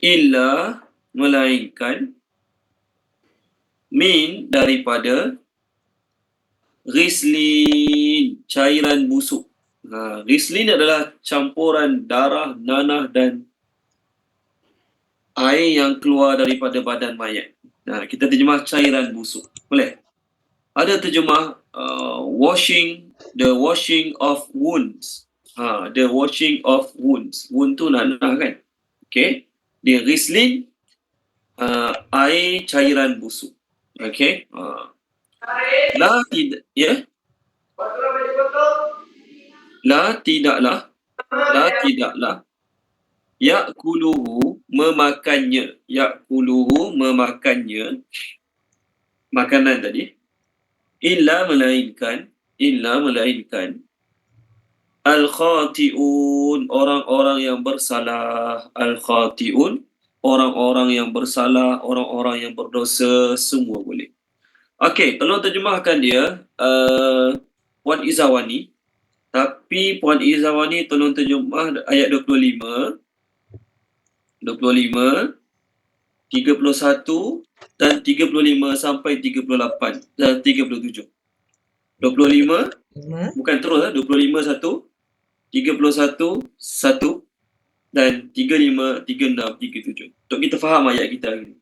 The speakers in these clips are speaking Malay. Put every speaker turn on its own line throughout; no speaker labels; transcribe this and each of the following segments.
illa melainkan min daripada ghislin cairan busuk. Ghislin adalah campuran darah, nanah dan air yang keluar daripada badan mayat. Kita terjemah cairan busuk. Boleh? Ada terjemah the washing of wounds. The washing of wounds. Wound tu nanah kan? Okay. Dia ghislin, air cairan busuk. Okay. La tidak, ya? La tidaklah ya'kuluhu memakannya, makanan tadi, illa melainkan al-khati'un, orang-orang yang bersalah. Al-khati'un, orang-orang yang bersalah, orang-orang yang berdosa, semua boleh. Okey, tolong terjemahkan dia, Puan Izawani. Tapi Puan Izawani tolong terjemah ayat 25, 31 dan 35 sampai 38 dan 37. 25 bukan terus 25 1, 31 1 dan 35 36 37. Untuk kita faham ayat kita hari ini.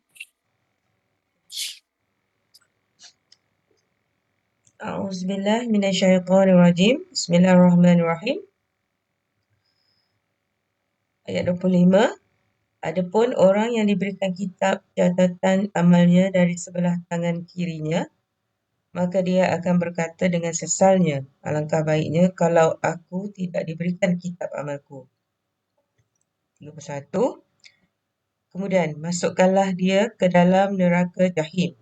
A'udzubillahi minasyaitonirrajim. Bismillahirrahmanirrahim. Ayat 25. Adapun orang yang diberikan kitab catatan amalnya dari sebelah tangan kirinya, maka dia akan berkata dengan sesalnya, alangkah baiknya kalau aku tidak diberikan kitab amalku. 31. Kemudian masukkanlah dia ke dalam neraka jahim.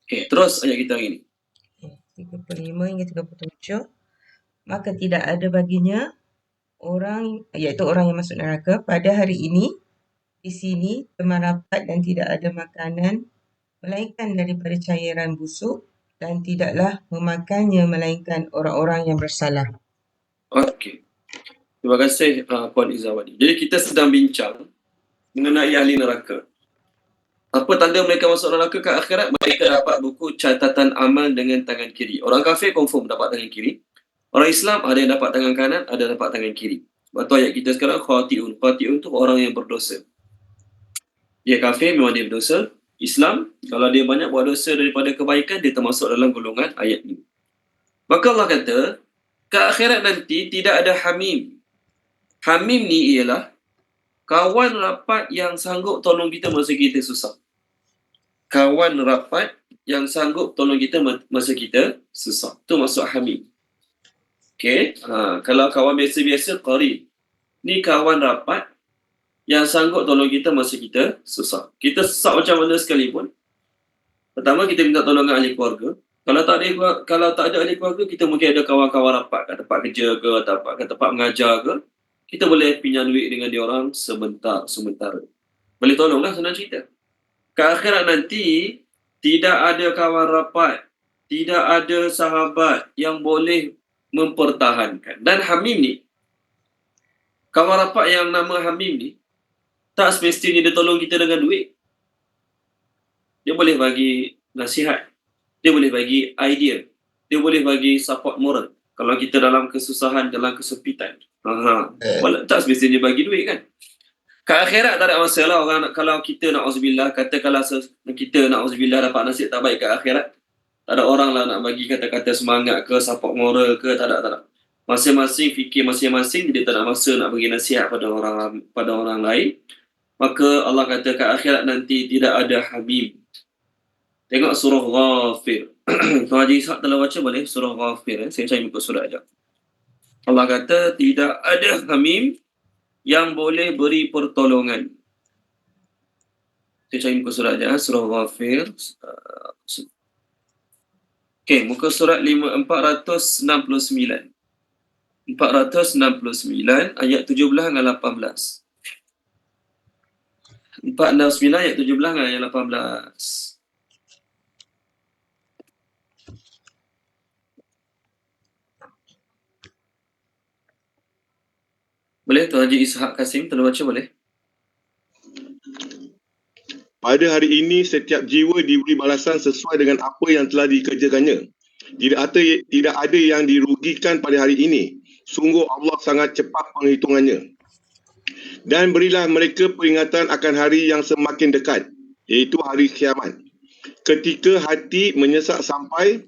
Okey, terus ayat kita hari ini.
35 hingga 37. Maka tidak ada baginya orang, iaitu orang yang masuk neraka pada hari ini di sini teman rapat dan tidak ada makanan melainkan daripada cairan busuk dan tidaklah memakannya melainkan orang-orang yang bersalah.
Okey. Terima kasih Puan Izawani. Jadi kita sedang bincang mengenai ahli neraka. Apa tanda mereka masuk neraka ke akhirat? Mereka dapat buku catatan amal dengan tangan kiri. Orang kafir confirm dapat tangan kiri. Orang Islam ada yang dapat tangan kanan, ada yang dapat tangan kiri. Sebab tu ayat kita sekarang khati'un. Khati'un tu orang yang berdosa. Dia kafir memang dia berdosa. Islam, kalau dia banyak buat dosa daripada kebaikan, dia termasuk dalam golongan ayat ini. Maka Allah kata, ke akhirat nanti tidak ada hamim. Hamim ni ialah kawan rapat yang sanggup tolong kita masa kita susah. Kawan rapat yang sanggup tolong kita masa kita susah. Itu maksud hamim. Okey, kalau kawan biasa-biasa, qari. Ni kawan rapat yang sanggup tolong kita masa kita susah. Kita susah macam mana sekalipun. Pertama, kita minta tolongan ahli keluarga. Kalau tak ada ahli keluarga, kita mungkin ada kawan-kawan rapat kat tempat kerja ke, kat tempat mengajar ke. Kita boleh pinjam duit dengan dia orang sementara. Boleh tolonglah, senang cerita. Ke akhirat nanti, tidak ada kawan rapat, tidak ada sahabat yang boleh mempertahankan. Dan hamim ni, kawan rapat yang nama hamim ni, tak semestinya dia tolong kita dengan duit. Dia boleh bagi nasihat, dia boleh bagi idea, dia boleh bagi support moral. Kalau kita dalam kesusahan, dalam kesempitan, tak semestinya bagi duit kan. Kat akhirat tak ada masalah orang kalau kita na'udzubillah, katakanlah kita na'udzubillah dapat nasib tak baik kat akhirat, tak ada orang lah nak bagi kata-kata semangat ke, support moral ke, tak ada. Masing-masing fikir masing-masing, dia tak nak masa nak bagi nasihat pada orang lain. Maka Allah kata kat akhirat nanti tidak ada habib. Tengok surah Ghafir. Tuan Haji Ishaq telah baca boleh surah Ghafir. Saya cari muka surat sekejap. Allah kata tidak ada hamim yang boleh beri pertolongan. Saya cari muka surat sekejap. Surah Ghafir. Okey, muka surat 469. 469 ayat 17 dan 18. 469 ayat 17 dan ayat 18. Boleh Tuan Haji Ishak Kasim, tolong baca boleh?
Pada hari ini, setiap jiwa diberi balasan sesuai dengan apa yang telah dikerjakannya. Tidak ada yang dirugikan pada hari ini. Sungguh Allah sangat cepat penghitungannya. Dan berilah mereka peringatan akan hari yang semakin dekat, iaitu hari kiamat. Ketika hati menyesak sampai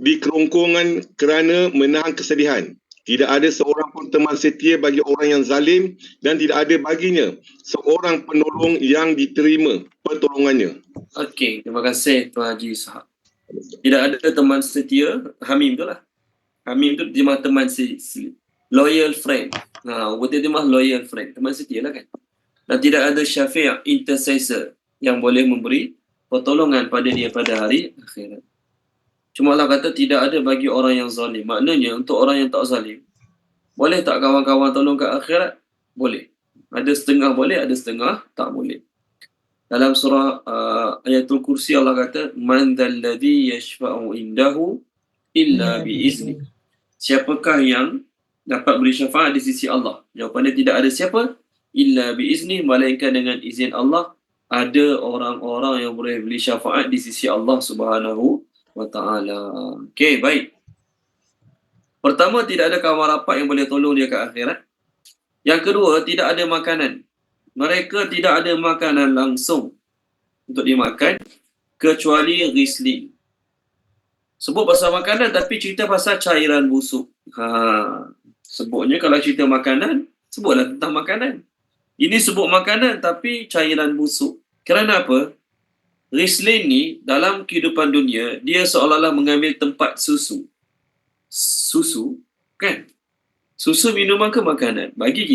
di kerongkongan kerana menahan kesedihan. Tidak ada seorang pun teman setia bagi orang yang zalim dan tidak ada baginya seorang penolong yang diterima pertolongannya.
Okey, terima kasih Tuan Haji Ishak. Tidak ada teman setia, Hamim tu lah. Hamim tu dia mah teman loyal friend. Betul dia mah loyal friend, teman setia lah kan. Dan tidak ada syafi' intercessor yang boleh memberi pertolongan pada dia pada hari akhirat. Cuma Allah kata tidak ada bagi orang yang zalim. Maknanya untuk orang yang tak zalim, boleh tak kawan-kawan tolong kat akhirat? Boleh. Ada setengah boleh, ada setengah tak boleh. Dalam surah Ayatul Kursi Allah kata, Man dzalladzi yashfa'u indahu illa biizni. Siapakah yang dapat beri syafaat di sisi Allah? Jawapannya tidak ada siapa illa biizni, melainkan dengan izin Allah. Ada orang-orang yang boleh beri syafaat di sisi Allah Subhanahu wa ta'ala. Okey, baik. Pertama, tidak ada kawan rapat yang boleh tolong dia ke akhirat. Yang kedua, tidak ada makanan. Mereka tidak ada makanan langsung untuk dimakan kecuali Riesling. Sebut pasal makanan tapi cerita pasal cairan busuk. Sebutnya kalau cerita makanan, sebutlah tentang makanan. Ini sebut makanan tapi cairan busuk. Kerana apa? Riesling ni dalam kehidupan dunia, dia seolah-olah mengambil tempat susu. Susu, kan? Susu minuman ke makanan? Bagi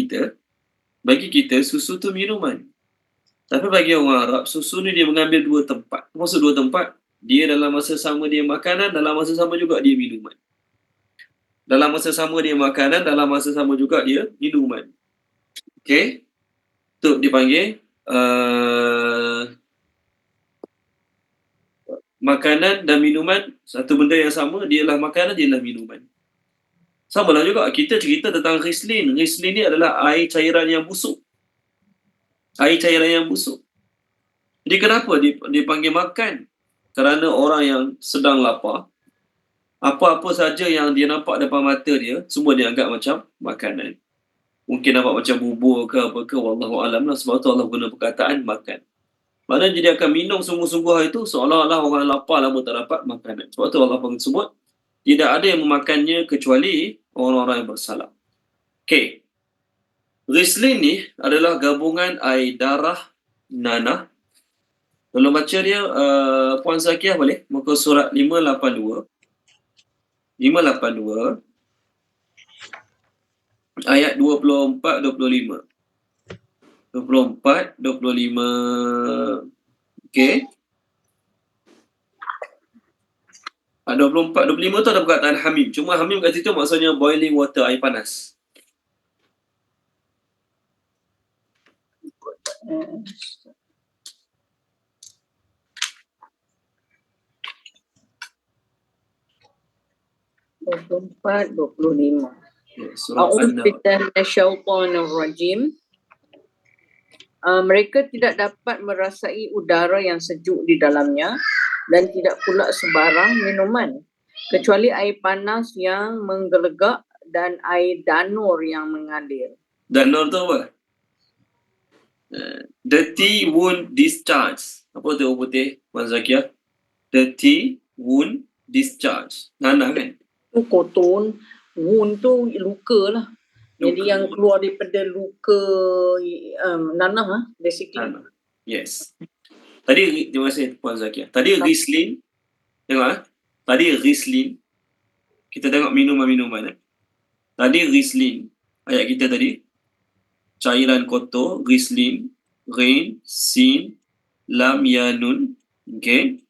kita susu tu minuman. Tapi bagi orang Arab, susu ni dia mengambil dua tempat. Maksud dua tempat, dia dalam masa sama dia makanan, dalam masa sama juga dia minuman. Dalam masa sama dia makanan, dalam masa sama juga dia minuman. Okey? Tu dipanggil makanan dan minuman, satu benda yang sama, dialah makanan, dialah minuman. Sama lah juga, kita cerita tentang Riesling. Riesling ni adalah air cairan yang busuk. Air cairan yang busuk. Jadi kenapa dipanggil makan? Kerana orang yang sedang lapar, apa-apa saja yang dia nampak depan mata dia, semua dia anggap macam makanan. Mungkin nampak macam bubur ke apa ke, wallahu alam lah. Sebab tu Allah guna perkataan makan. Maknanya dia akan minum sungguh-sungguh hari itu seolah-olah orang lapar lama tak dapat makanan. Sebab tu Allah sebut tidak ada yang memakannya kecuali orang-orang yang bersalah. Okey. Riesling ni adalah gabungan air darah, nanah. Tolong baca dia, Puan Zakiah boleh? Muka surat 582. 582 ayat 24-25. 24-25. Okey. 24-25 tu ada perkataan hamim. Cuma hamim kat situ maksudnya boiling water, air panas.
Empat 25.
Surah
A'udzubillahiminasyaitonirrajim. Mereka tidak dapat merasai udara yang sejuk di dalamnya dan tidak pula sebarang minuman kecuali air panas yang menggelegak dan air danur yang mengalir.
Danur tu apa? Dirty wound discharge. Apa tu putih, Puan Zakiah? Dirty wound discharge. Nanah kan?
Tu kotor, wound tu luka lah. Jadi yang keluar daripada luka nanah basically.
Nanah. Yes. Tadi, terima kasih Puan Zakiah. Tadi Riesling, tengok tadi Riesling, kita tengok minuman-minuman. Tadi Riesling, ayat kita tadi, cairan kotor, Riesling, Rain, Sin, Lam, Ya, Nun. Okay.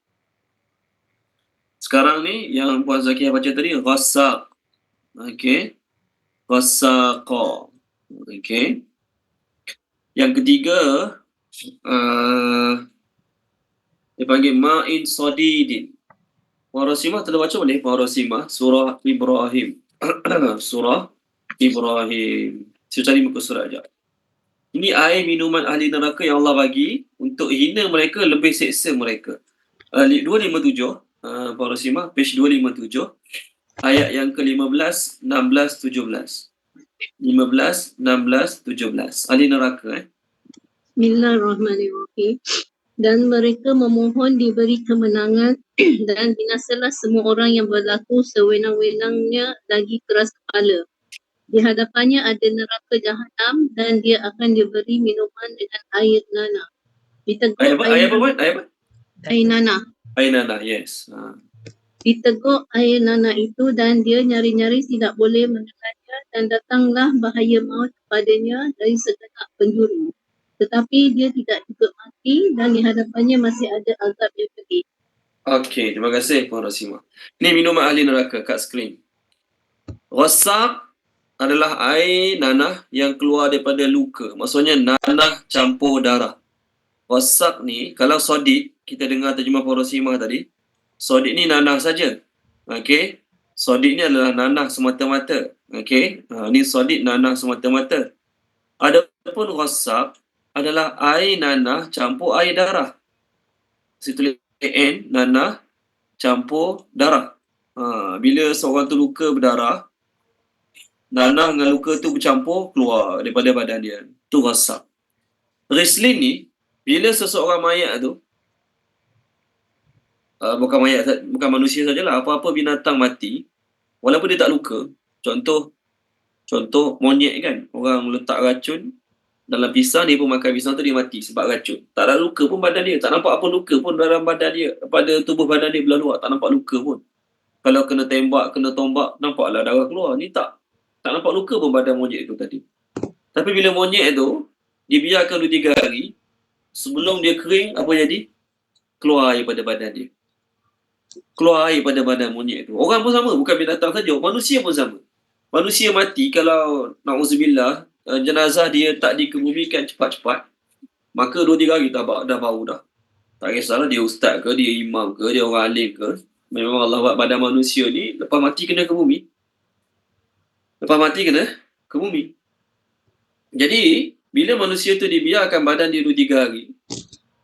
Sekarang ni yang Puan Zakiah baca tadi, Ghassaq. Okay. Ghassaqa. Okay. Yang ketiga, dia panggil Ma'in Sadidin. Puan Rosimah telah baca boleh? Puan Rosimah, surah Ibrahim. Surah Ibrahim. Saya cari muka surat sekejap. Ini air minuman ahli neraka yang Allah bagi untuk hina mereka, lebih seksa mereka. 257, Puan Rosimah, page 257, ayat yang ke-15, 16, 17. 15, 16, 17. Ahli neraka.
Bismillahirrahmanirrahim. Dan mereka memohon diberi kemenangan dan binasalah semua orang yang berlaku sewenang-wenangnya lagi keras kepala. Di hadapannya ada neraka jahanam dan dia akan diberi minuman dengan air nanah. Diteguk
Ayat apa? Ayat apa? Ayat apa?
air nanah.
Ayat nanah, yes.
Diteguk air nanah itu dan dia nyari-nyari tidak boleh mendengarnya dan datanglah bahaya maut kepadanya dari segenap penjuru. Tetapi dia tidak juga mati dan di hadapannya masih ada azab yang pedih.
Okey, terima kasih Puan Rosimah. Ini minuman ahli neraka kat skrin. Ghassaq adalah air nanah yang keluar daripada luka. Maksudnya nanah campur darah. Ghassaq ni, kalau sodid, kita dengar terjemah Puan Rosimah tadi, sodid ni nanah saja. Okey. Sodid ni adalah nanah semata-mata. Okey. Ni sodid nanah semata-mata. Adapun ghassaq adalah air nanah campur air darah. Saya tulis AN, nanah campur darah. Bila seorang tu luka berdarah, nanah dengan luka tu bercampur keluar daripada badan dia. Tu ghassaq. Rislin ni, bila seseorang mayat tu, bukan manusia sajalah, apa-apa binatang mati, walaupun dia tak luka, contoh monyet kan, orang letak racun dalam pisang, dia pun makan pisang tu, dia mati sebab racun. Tak ada luka pun badan dia, tak nampak apa luka pun dalam badan dia, pada tubuh badan dia belah luar, tak nampak luka pun. Kalau kena tembak, kena tombak, nampaklah darah keluar. Ni tak nampak luka pun badan monyet tu tadi. Tapi bila monyet tu dibiarkan 2-3 hari, sebelum dia kering, apa jadi? Keluar air pada badan dia. Keluar air pada badan monyet tu. Orang pun sama, bukan binatang saja, manusia pun sama. Manusia mati, kalau na'udzubillah, jenazah dia tak dikebumikan cepat-cepat, maka 2-3 hari dah bau dah. Tak kisahlah dia ustaz ke, dia imam ke, dia orang alim ke, memang Allah buat badan manusia ni lepas mati kena ke bumi. Jadi bila manusia tu dibiarkan badan dia 2-3 hari,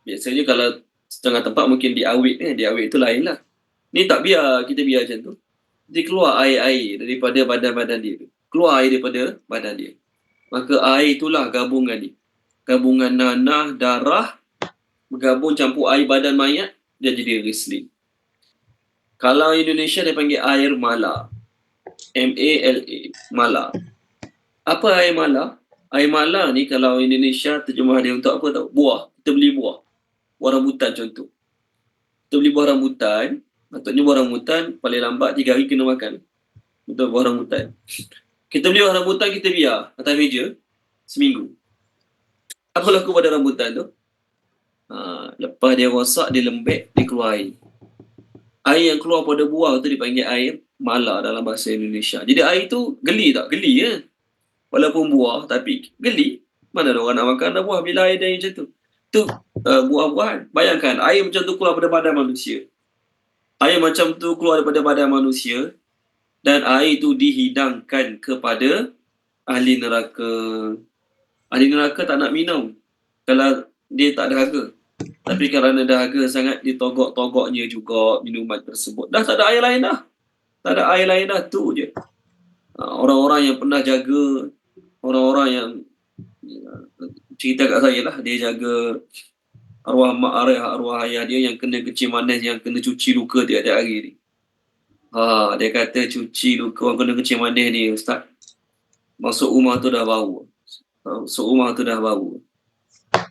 biasanya kalau setengah tempat mungkin diawet, diawet tu lain lah. Ni tak biar, kita biar macam tu. Dia keluar air-air daripada badan-badan dia. Keluar air daripada badan dia. Maka air itulah gabungan ni. Gabungan nanah, darah, bergabung campur air badan mayat, dia jadi Rislin. Kalau Indonesia dia panggil air mala. M-A-L-A. Mala. Apa air mala? Air mala ni kalau Indonesia terjemah dia untuk apa tahu? Buah. Kita beli buah. Buah rambutan contoh. Kita beli buah rambutan. Maksudnya buah rambutan paling lambat 3 hari kena makan. Betul, buah rambutan. Kita beli buah rambutan, kita biar atas meja seminggu. Apa laku pada rambutan tu? Lepas dia rosak, dia lembek, dia keluar air. Air yang keluar pada buah tu dipanggil air mala dalam bahasa Indonesia. Jadi air tu geli tak? Geli ya. Walaupun buah, tapi geli. Mana ada orang nak makan dah buah bila air dia macam tu. Tu buah-buahan. Bayangkan, air macam tu keluar pada badan manusia. Air macam tu keluar daripada badan manusia dan air tu dihidangkan kepada ahli neraka. Ahli neraka tak nak minum kalau dia tak dahaga. Tapi kerana dahaga sangat, ditogok-togoknya juga minuman tersebut. Dah tak ada air lain dah. Tak ada air lain dah, tu je. Orang-orang yang pernah jaga, orang-orang yang cerita kat saya lah, dia jaga arwah mak arwah ayah dia yang kena kecil manis, yang kena cuci luka tiap-tiap hari ni. Dia kata cuci luka orang kena kecil manis ni ustaz, masuk rumah tu dah bau.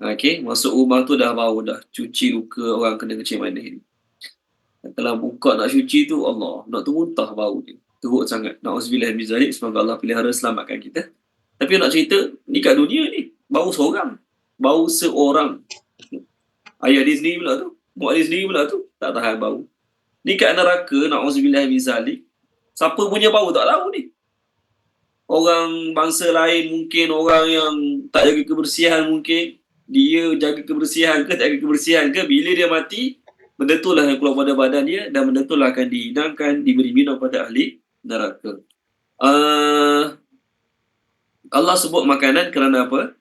Okey, masuk rumah tu dah bau dah, cuci luka orang kena kecil manis ni. Kalau buka nak cuci tu, Allah, nak muntah bau dia. Teruk sangat. Na'udzubillah min zalik, semoga Allah pelihara selamatkan kita. Tapi nak cerita, ni kat dunia ni, bau seorang. Ayah dia sendiri pula tu, mak dia sendiri pula tu, tak tahan bau. Ni kat neraka, na'udzubillah min zalik, siapa punya bau tak tahu ni. Orang bangsa lain mungkin, orang yang tak jaga kebersihan mungkin, dia jaga kebersihan ke tak jaga kebersihan ke, bila dia mati, benda tu lah yang keluar pada badan dia dan benda tu lah akan dihidangkan, diberi minum pada ahli neraka. Allah sebut makanan kerana apa?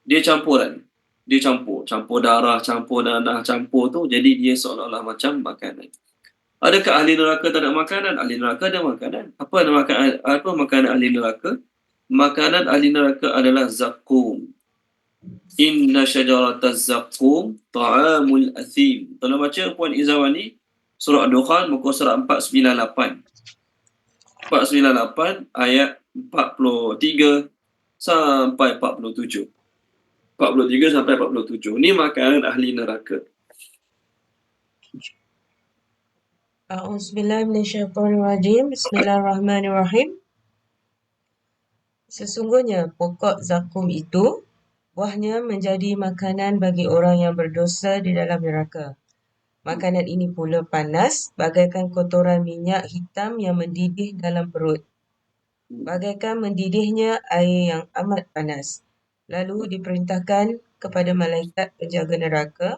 Dia campuran. Dia campur darah, campur nanah, campur tu, jadi dia seolah-olah macam makanan. Adakah ahli neraka tak ada makanan? Ahli neraka ada makanan. Apa makanan ahli neraka? Makanan ahli neraka adalah zakum. Inna syajarataz zakum ta'amul athim. Kalau baca Puan Izawani, surah Ad-Dukhan, muka surat 498. 498 ayat 43 sampai 47. 43 sampai 47. Ni makanan ahli neraka.
A'udzubillahi minasyaitonirrajim. Bismillahirrahmanirrahim. Sesungguhnya pokok zakum itu, buahnya menjadi makanan bagi orang yang berdosa di dalam neraka. Makanan ini pula panas, bagaikan kotoran minyak hitam yang mendidih dalam perut. Bagaikan mendidihnya air yang amat panas. Lalu diperintahkan kepada malaikat penjaga neraka,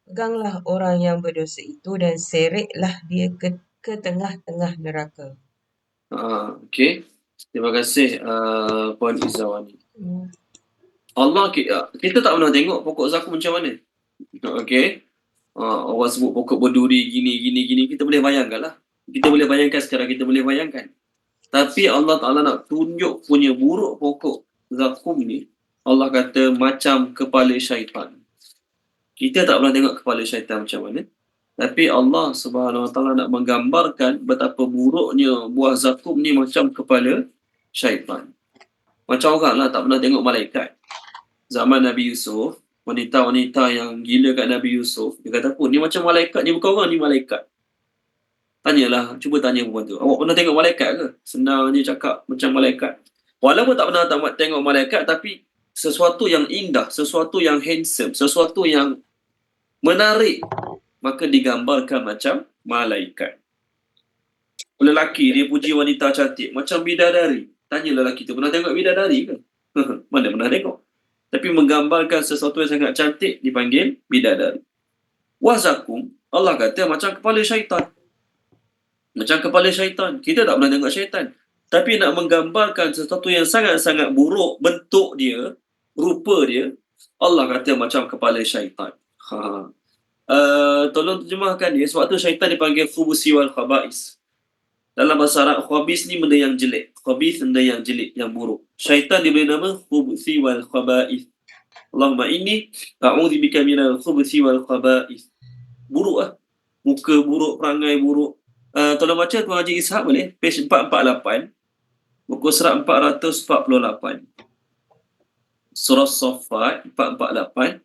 peganglah orang yang berdosa itu dan seretlah dia ke tengah-tengah neraka.
Okey. Terima kasih Puan Izawani. Allah kita tak pernah tengok pokok zakum macam mana. Okey. Orang sebut pokok berduri gini. Kita boleh bayangkan lah. Kita boleh bayangkan sekarang, kita boleh bayangkan. Tapi Allah Ta'ala nak tunjuk punya buruk pokok zakum ni. Allah kata macam kepala syaitan. Kita tak pernah tengok kepala syaitan macam mana. Tapi Allah Subhanahu Wa Ta'ala nak menggambarkan betapa buruknya buah zakum ni macam kepala syaitan. Macam orang lah tak pernah tengok malaikat. Zaman Nabi Yusuf, wanita-wanita yang gila kat Nabi Yusuf, dia kata pun, ni macam malaikat, ni bukan orang, ni malaikat. Tanyalah, cuba tanya perempuan tu, awak pernah tengok malaikat ke? Senang je cakap macam malaikat. Walaupun tak pernah tengok malaikat, tapi sesuatu yang indah, sesuatu yang handsome, sesuatu yang menarik, maka digambarkan macam malaikat. Lelaki dia puji wanita cantik macam bidadari. Tanya lelaki tu, pernah tengok bidadari ke? Mana pernah tengok. Tapi menggambarkan sesuatu yang sangat cantik dipanggil bidadari. Wazakum, Allah kata macam kepala syaitan. Macam kepala syaitan. Kita tak pernah tengok syaitan. Tapi nak menggambarkan sesuatu yang sangat-sangat buruk, bentuk dia, rupa dia, Allah kata macam kepala syaitan. Tolong terjemahkan dia. Sebab tu syaitan dipanggil khubusi wal khaba'is. Dalam bahasa Arab, khabis ni benda yang jelek. Khabis benda yang jelek, yang buruk. Syaitan diberi nama khubusi wal khaba'is. Allahumma inni a'udzubika minal khubusi wal khaba'is. Buruk lah. Muka buruk, perangai buruk. Tolong baca Tuan Haji Ishak boleh? Page 448. Muka surat 448. Surah Saffat 448.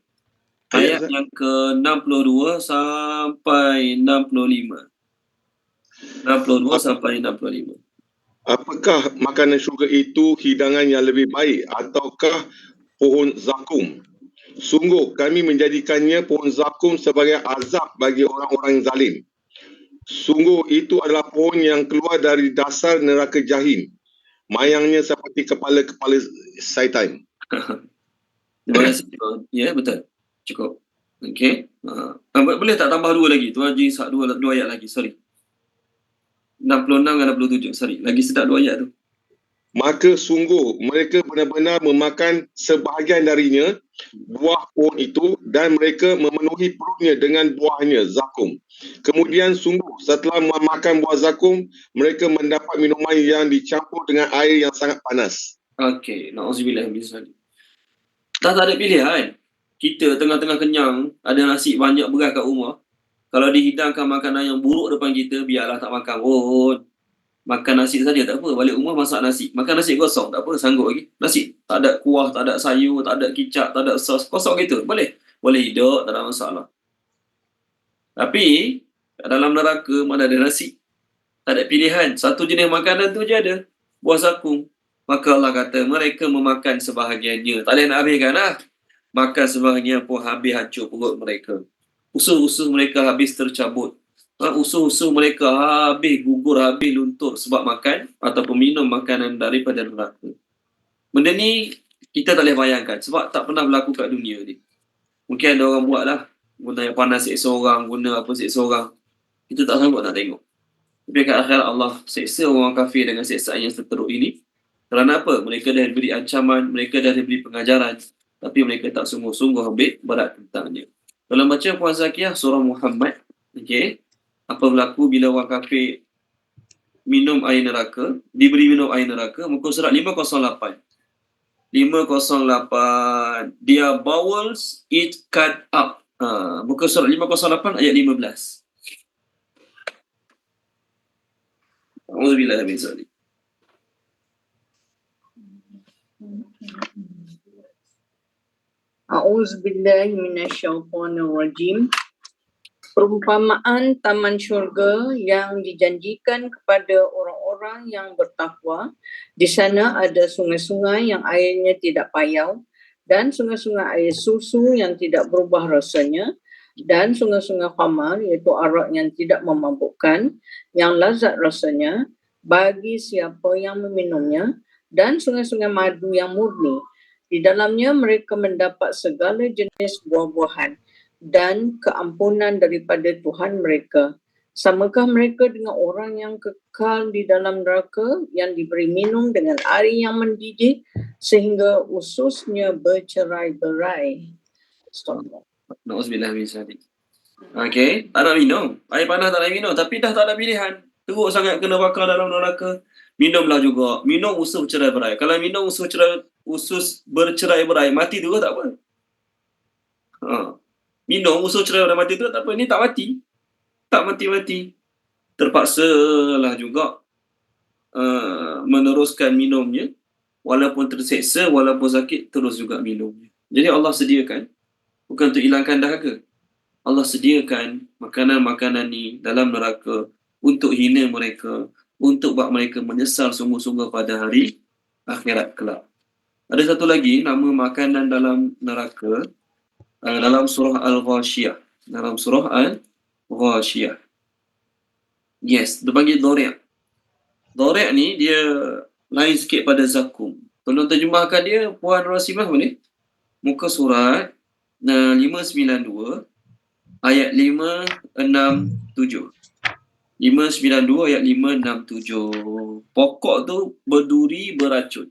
Ayat yang ke-62 sampai 65. 62 sampai 65.
Apakah makanan syurga itu hidangan yang lebih baik ataukah pohon zakum? Sungguh kami menjadikannya pohon zakum sebagai azab bagi orang-orang zalim. Sungguh itu adalah pohon yang keluar dari dasar neraka jahim. Mayangnya seperti kepala-kepala syaitan.
Terima kasih. Ya, betul. Cukup. Okey. Boleh tak tambah dua lagi? Tuan Haji Ishak dua ayat lagi. Sorry. 66 dan 67. Sorry. Lagi sedap dua ayat tu.
Maka sungguh mereka benar-benar memakan sebahagian darinya, buah pohon itu, dan mereka memenuhi perutnya dengan buahnya, zakum. Kemudian sungguh setelah memakan buah zakum, mereka mendapat minuman yang dicampur dengan air yang sangat panas.
Okey. Na'udzubillah min zalik. Tak ada pilihan. Kita tengah-tengah kenyang, ada nasi banyak beras kat rumah. Kalau dihidangkan makanan yang buruk depan kita, biarlah tak makan pun. Makan nasi saja tak apa. Balik rumah masak nasi. Makan nasi kosong tak apa, sanggup lagi. Nasi tak ada kuah, tak ada sayur, tak ada kicap, tak ada sos. Kosong gitu. Boleh. Boleh hidup, tak ada masalah. Tapi dalam neraka mana ada nasi. Tak ada pilihan. Satu jenis makanan tu je ada. Buah zakum. Maka Allah kata mereka memakan sebahagiannya. Tak boleh nak habiskan lah. Makan sebahagian pun habis hancur perut mereka. Usus-usus mereka habis tercabut. Usus-usus mereka habis gugur, habis luntur sebab makan ataupun minum makanan daripada neraka. Benda ni kita tak boleh bayangkan sebab tak pernah berlaku kat dunia ni. Mungkin ada orang buat lah. Guna yang panas seksa orang, guna apa seksa orang. Kita tak sanggup nak tengok. Tapi kat akhirat Allah seksa orang kafir dengan seksaan yang seteruk ini. Kerana apa? Mereka dah diberi ancaman, mereka dah diberi pengajaran, tapi mereka tak sungguh-sungguh ambil berat tentangnya. Kalau baca Puan Zakiyah surah Muhammad, okey, apa berlaku bila orang kafir minum air neraka, diberi minum air neraka, muka surat 508. 508, their bowels it cut up. Muka surat 508 ayat 15. Auzubillahi min zalik.
A'udzubillahi minasyaitonirrajim. Perumpamaan taman syurga yang dijanjikan kepada orang-orang yang bertakwa. Di sana ada sungai-sungai yang airnya tidak payau dan sungai-sungai air susu yang tidak berubah rasanya dan sungai-sungai khamar iaitu arak yang tidak memabukkan yang lazat rasanya bagi siapa yang meminumnya dan sungai-sungai madu yang murni. Di dalamnya mereka mendapat segala jenis buah-buahan dan keampunan daripada Tuhan mereka. Samakah mereka dengan orang yang kekal di dalam neraka yang diberi minum dengan air yang mendidih sehingga ususnya bercerai-berai? Astagfirullah.
Nauzubillah min zalik. Okey, tak nak minum. Air panas tak nak minum, tapi dah tak ada pilihan. Teruk sangat kena bakar dalam neraka. Minumlah juga. Minum usus bercerai-berai. Kalau minum usus bercerai-berai, mati terus tak apa. Minum usus cerai-berai mati terus tak apa. Ni tak mati. Tak mati-mati. Terpaksalah juga meneruskan minumnya. Walaupun terseksa, walaupun sakit, terus juga minumnya. Jadi Allah sediakan, bukan untuk hilangkan dahaga. Allah sediakan makanan-makanan ni dalam neraka untuk hina mereka, untuk buat mereka menyesal sungguh-sungguh pada hari akhirat kelak. Ada satu lagi nama makanan dalam neraka dalam surah Al-Ghashiyah. Dalam surah Al-Ghashiyah. Yes, dia panggil Doriak. Doriak ni dia lain sikit pada zakum. Tolong terjemahkan dia Puan Rasimah boleh? Muka surat 592 ayat 567. 592 ayat 567. Pokok tu berduri beracun.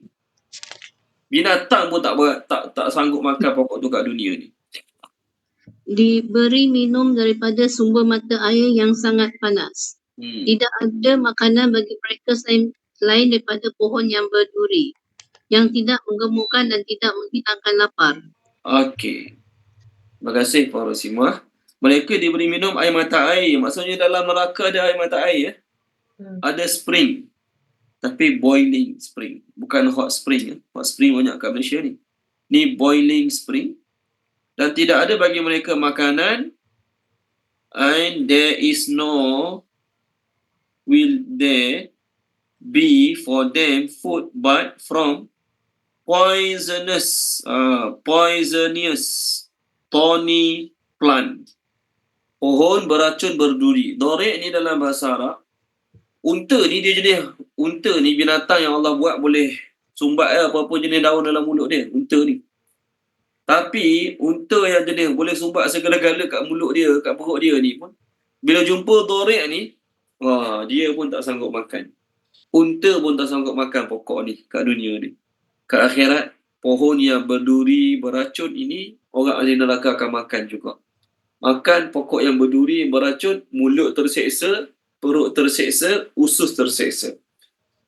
Binatang pun tak sanggup makan pokok tu kat dunia ni.
Diberi minum daripada sumber mata air yang sangat panas. Tidak ada makanan bagi mereka selain daripada pohon yang berduri, yang tidak menggemukkan dan tidak menghilangkan lapar.
Okey. Terima kasih Puan Rosimah. Mereka diberi minum air mata air. Maksudnya dalam neraka ada air mata air ya. Ada spring. Tapi boiling spring. Bukan hot spring ya. Hot spring banyak kat Malaysia ni. Ni boiling spring. Dan tidak ada bagi mereka makanan. And there is no will there be for them food but from poisonous thorny plant. Pohon beracun berduri. Dorik ni dalam bahasa Arab. Unta ni dia jenis. Unta ni binatang yang Allah buat boleh sumbat apa-apa jenis daun dalam mulut dia. Unta ni. Tapi unta yang jenis boleh sumbat segala-gala kat mulut dia, kat perut dia ni pun. Bila jumpa dorik ni, dia pun tak sanggup makan. Unta pun tak sanggup makan pokok ni kat dunia ni. Kat akhirat, pohon yang berduri beracun ini, orang ahli neraka akan makan juga. Makan pokok yang berduri beracun, mulut terseksa, perut terseksa, usus terseksa.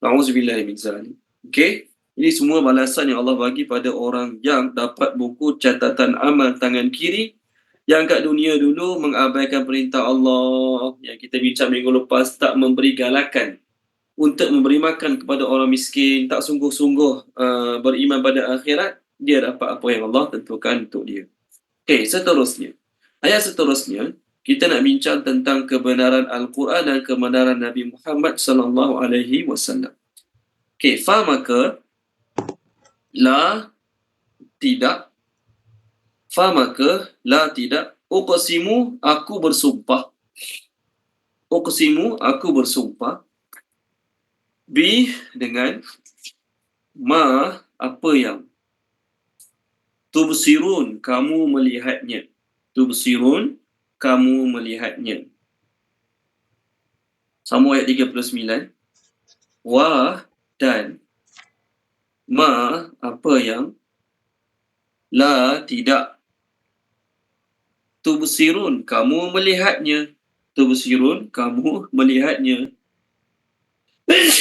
Auzubillahi min zalik. Okey? Ini semua balasan yang Allah bagi pada orang yang dapat buku catatan amal tangan kiri yang kat dunia dulu mengabaikan perintah Allah yang kita bincang minggu lepas, tak memberi galakan untuk memberi makan kepada orang miskin, tak sungguh-sungguh beriman pada akhirat, dia dapat apa yang Allah tentukan untuk dia. Okey, seterusnya. Ayat seterusnya, kita nak bincang tentang kebenaran Al-Quran dan kebenaran Nabi Muhammad sallallahu alaihi wasallam. Okey, fa maka la tidak uqsimu aku bersumpah bi dengan ma apa yang tubsirun kamu melihatnya. Sama ayat 39. Wa dan ma apa yang la tidak tubsirun kamu melihatnya, tubsirun kamu melihatnya.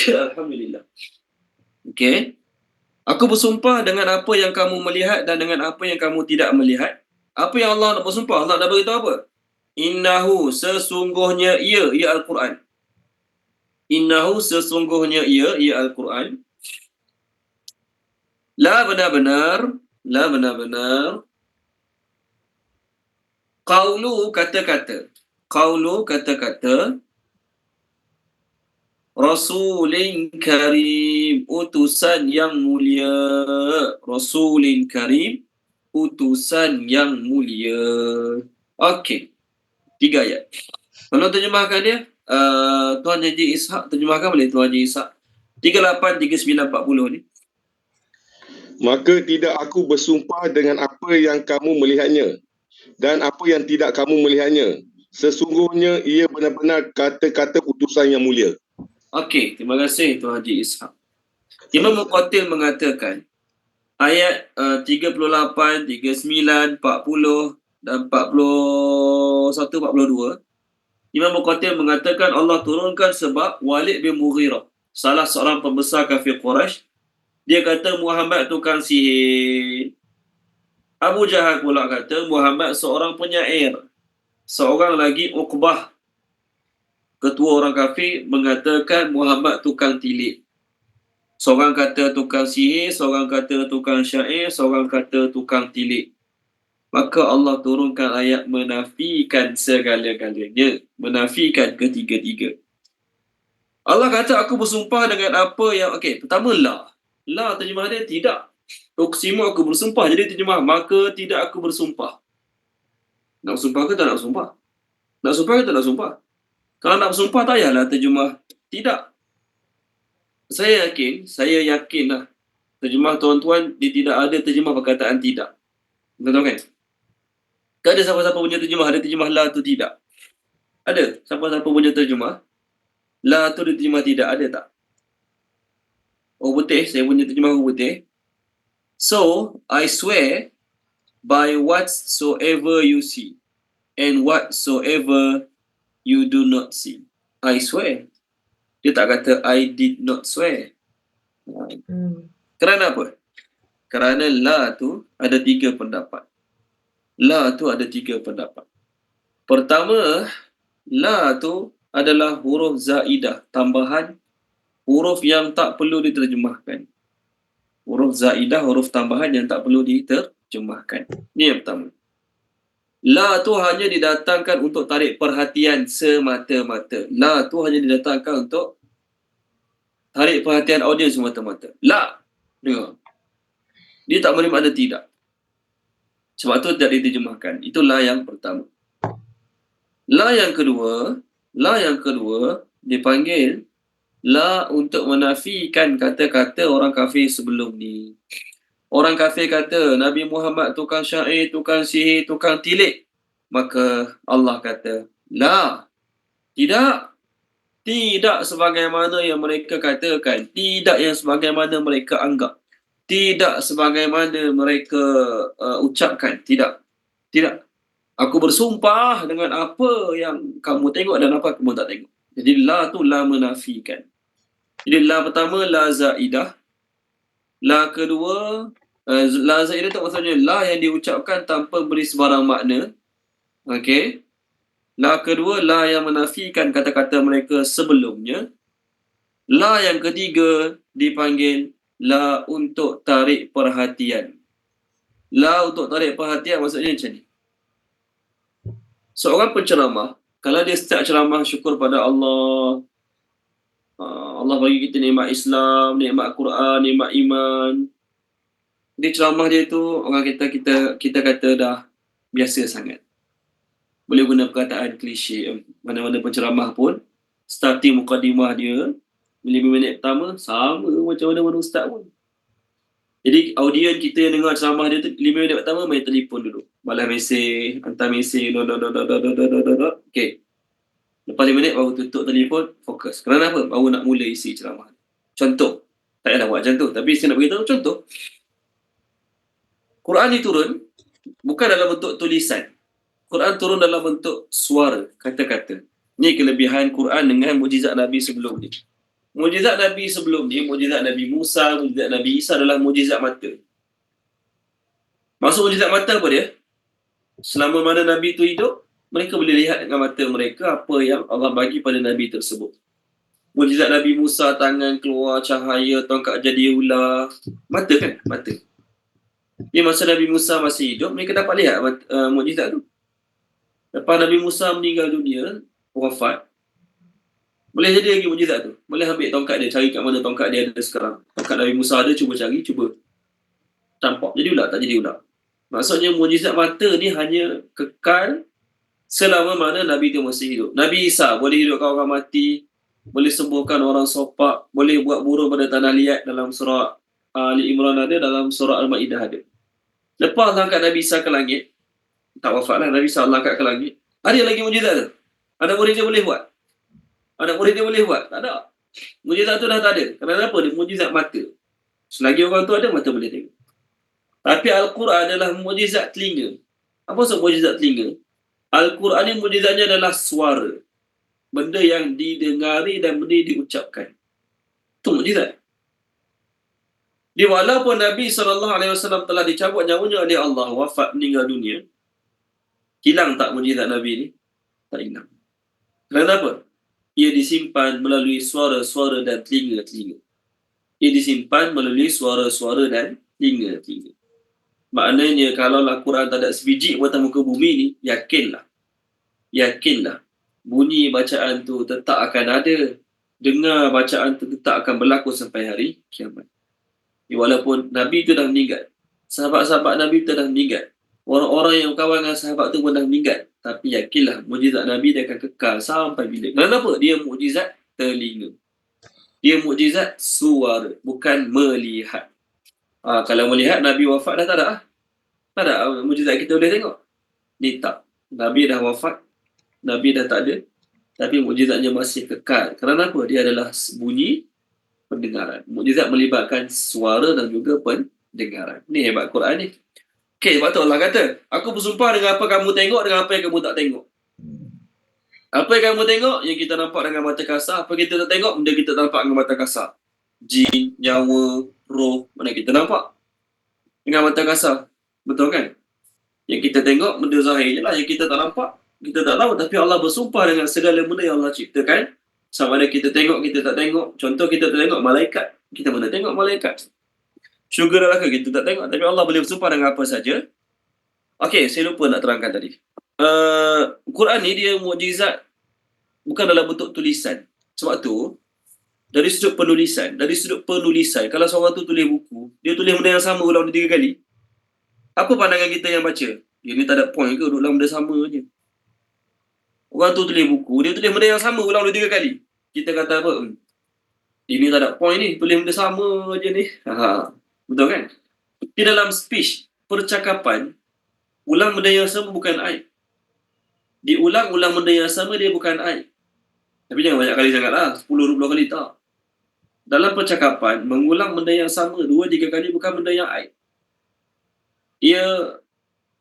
Alhamdulillah. Okey. Aku bersumpah dengan apa yang kamu melihat dan dengan apa yang kamu tidak melihat. Apa yang Allah nak bersumpah? Allah nak beritahu apa? Innahu sesungguhnya ia Al-Quran. Innahu sesungguhnya ia Al-Quran. La benar-benar Qaulu kata-kata Rasulin Karim utusan yang mulia. Rasulin Karim utusan yang mulia. Okey, 3 ayat. Kalau terjemahkan dia, Tuan Haji Ishak terjemahkan boleh Tuan Haji Ishak. 38, 39, 40 ni.
Maka tidak aku bersumpah dengan apa yang kamu melihatnya dan apa yang tidak kamu melihatnya. Sesungguhnya ia benar-benar kata-kata utusan yang mulia.
Okey, terima kasih Tuan Haji Ishak. Imam Muqatil mengatakan ayat 38, 39, 40 dan 41, 42. Imam Muqatil mengatakan Allah turunkan sebab Walid bin Mughirah, salah seorang pembesar kafir Quraisy, dia kata Muhammad tukang sihir. Abu Jahal pula kata Muhammad seorang penyair. Seorang lagi Uqbah, ketua orang kafir, mengatakan Muhammad tukang tilik. Seorang kata tukang sihir, seorang kata tukang syair, seorang kata tukang tilik. Maka Allah turunkan ayat menafikan segala-galanya, menafikan ketiga-tiga. Allah kata aku bersumpah dengan apa yang pertama la terjemah dia tidak. Uqsimu aku bersumpah, jadi terjemah maka tidak aku bersumpah. Nak bersumpah ke tak nak bersumpah? Nak sumpah ke tak nak sumpah? Kalau nak bersumpah tak payahlah terjemah tidak. Saya yakin lah terjemah tuan-tuan dia tidak ada terjemah perkataan tidak. Betul kan? Tak ada siapa-siapa punya terjemah ada terjemah la tu tidak. Ada siapa-siapa punya terjemah la tu diterjemah tidak, ada tak? Oh putih, saya punya terjemah putih. So, I swear by whatsoever you see and whatsoever you do not see. I swear. Dia tak kata I did not swear. Kerana apa? Kerana la tu ada 3 pendapat. La tu ada 3 pendapat. Pertama, la tu adalah huruf zaidah, tambahan huruf yang tak perlu diterjemahkan. Huruf zaidah, huruf tambahan yang tak perlu diterjemahkan. Ini yang pertama. La tu hanya didatangkan untuk tarik perhatian semata-mata. La tu hanya didatangkan untuk tarik perhatian audiens semata-mata. La. Dengar. Dia tak boleh makna tidak. Sebab tu tidak diterjemahkan. Itu la yang pertama. La yang kedua dipanggil la untuk menafikan kata-kata orang kafir sebelum ni. Orang kafir kata Nabi Muhammad tukang syair, tukang sihir, tukang tilik. Maka Allah kata, la, tidak. Tidak sebagaimana yang mereka katakan. Tidak yang sebagaimana mereka anggap. Tidak sebagaimana mereka ucapkan. Tidak. Tidak. Aku bersumpah dengan apa yang kamu tengok dan apa kamu tak tengok. Jadi la tu la menafikan. Jadi la pertama la zaidah. La kedua, la zaidah tu maksudnya la yang diucapkan tanpa beri sebarang makna. Okey. La kedua, la yang menafikan kata-kata mereka sebelumnya. La yang ketiga dipanggil la untuk tarik perhatian. La untuk tarik perhatian maksudnya macam ni. Seorang penceramah, kalau dia start ceramah syukur pada Allah, Allah bagi kita nikmat Islam, nikmat Quran, nikmat iman. Dia ceramah dia tu orang kita kata dah biasa sangat. Boleh guna perkataan klise. Mana-mana penceramah pun starting mukadimah dia 5 minit pertama sama macam mana ustaz pun. Jadi audien kita yang dengar ceramah dia tu 5 minit pertama main telefon dulu. Balas mesej, hantar mesej, okey. Lepas 5 minit baru tutup telefon, fokus. Kerana apa? Baru nak mula isi ceramah. Contoh, Tak payah nak buat macam tu. Tapi saya nak beritahu contoh. Quran ni turun bukan dalam bentuk tulisan. Quran turun dalam bentuk suara, kata-kata. Ini kelebihan Quran dengan mukjizat Nabi sebelum ni. Mukjizat Nabi sebelum ni, mukjizat Nabi Musa, mukjizat Nabi Isa adalah mukjizat mata. Maksud mukjizat mata apa dia? Selama mana Nabi itu hidup, mereka boleh lihat dengan mata mereka apa yang Allah bagi pada Nabi tersebut. Mukjizat Nabi Musa, tangan keluar cahaya, tongkat jadi ular. Mata kan? Mata. Di masa Nabi Musa masih hidup, mereka dapat lihat mukjizat tu. Lepas Nabi Musa meninggal dunia, wafat, boleh jadi lagi mukjizat tu. Boleh ambil tongkat dia, cari kat mana tongkat dia ada sekarang. Tongkat Nabi Musa ada, cuba cari, cuba campak. Jadi ular, tak jadi ular. Maksudnya mukjizat mata ni hanya kekal selama mana Nabi tu masih hidup. Nabi Isa boleh hidupkan orang mati, boleh sembuhkan orang sopak, boleh buat burung pada tanah liat dalam surah Ali Imran ada, dalam surah Al-Ma'idah ada. Lepas angkat Nabi Isa ke langit, tak wafat lah, Nabi Isa Allah angkat ke langit, ada lagi mukjizat tu? Anak murid dia boleh buat? Anak murid dia boleh buat? Tak ada. Mukjizat tu dah tak ada. Kenapa? Dia mukjizat mata. Selagi orang tu ada, mata boleh tengok. Tapi Al-Quran adalah mukjizat telinga. Apa maksud mukjizat telinga? Al-Quran ni mukjizatnya adalah suara. Benda yang didengari dan benda yang diucapkan. Itu mukjizat. Dia walaupun Nabi SAW telah dicabut nyawanya oleh Allah, wafat, meninggal dunia, hilang tak mukjizat Nabi ni? Tak hilang. Kenapa? Ia disimpan melalui suara-suara dan telinga-telinga. Ia disimpan melalui suara-suara dan telinga-telinga. Maknanya kalau Al-Quran tak ada sebiji atas muka bumi ni, yakinlah. Bunyi bacaan tu tetap akan ada. Dengar bacaan tu tetap akan berlaku sampai hari kiamat. Walaupun Nabi tu dah meninggal, sahabat-sahabat Nabi tu dah meninggal, orang-orang yang kawan dengan sahabat tu pun dah meninggal, tapi yakinlah mukjizat Nabi dia akan kekal sampai bila. Kenapa? Dia mukjizat telinga. Dia mukjizat suara, bukan melihat. Kalau melihat Nabi wafat dah tak ada. Tak ada mukjizat kita boleh tengok. Ni tak. Nabi dah wafat, Nabi dah tak ada, tapi mukjizatnya masih kekal. Kenapa? Dia adalah bunyi pendengaran. Mukjizat melibatkan suara dan juga pendengaran. Ni hebat Quran ni. Okey, sebab tu Allah kata, aku bersumpah dengan apa kamu tengok dengan apa yang kamu tak tengok. Apa yang kamu tengok, yang kita nampak dengan mata kasar. Apa kita tak tengok, benda kita tak nampak dengan mata kasar. Jin, nyawa, roh, mana kita nampak dengan mata kasar. Betul kan? Yang kita tengok, benda zahir je lah. Yang kita tak nampak, kita tak tahu. Tapi Allah bersumpah dengan segala benda yang Allah ciptakan. Sama ada kita tengok, kita tak tengok. Contoh kita tak tengok malaikat. Kita mana tengok malaikat? Syurga neraka kita tak tengok. Tapi Allah boleh bersumpah dengan apa saja. Okey, saya lupa nak terangkan tadi. Quran ni dia mukjizat bukan dalam bentuk tulisan. Sebab tu, dari sudut penulisan, kalau seorang tu tulis buku, dia tulis benda yang sama ulang 3 kali. Apa pandangan kita yang baca? Dia ni tak ada point ke? Ulang benda sama je. Orang tu tulis buku, dia tulis benda yang sama ulang 2-3 kali. Kita kata apa? Ini tak ada point ni, tulis benda sama je ni. Betul kan? Di dalam speech, percakapan, ulang benda yang sama bukan aib. Diulang-ulang benda yang sama dia bukan aib. Tapi jangan banyak kali sangatlah, 10-20 kali tak. Dalam percakapan, mengulang benda yang sama 2-3 kali bukan benda yang aib. Dia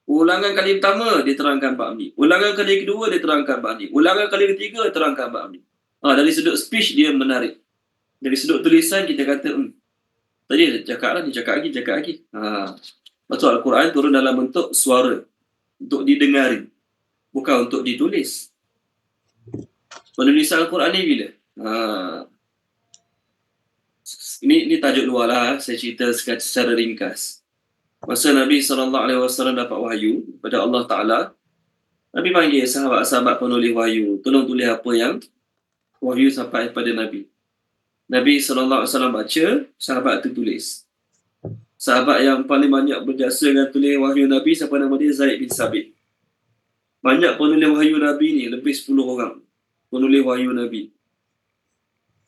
ulangan kali pertama, dia terangkan bab ni. Ulangan kali kedua, dia terangkan bab ni. Ulangan kali ketiga, dia terangkan bab ni. Dari sudut speech, dia menarik. Dari sudut tulisan, kita kata, tadi dia cakap lah, dia cakap lagi. Betul, Al-Quran turun dalam bentuk suara. Untuk didengari. Bukan untuk ditulis. Penulisan Al-Quran ni bila? Ini tajuk luar lah. Saya cerita secara ringkas. Masa Nabi SAW dapat wahyu kepada Allah Ta'ala, Nabi panggil sahabat-sahabat penulis wahyu, tolong tulis apa yang wahyu sampai kepada Nabi. Nabi SAW baca, sahabat tu tulis. Sahabat yang paling banyak berjasa dengan tulis wahyu Nabi, siapa nama dia? Zaid bin Sabit. Banyak penulis wahyu Nabi ni, lebih 10 orang penulis wahyu Nabi.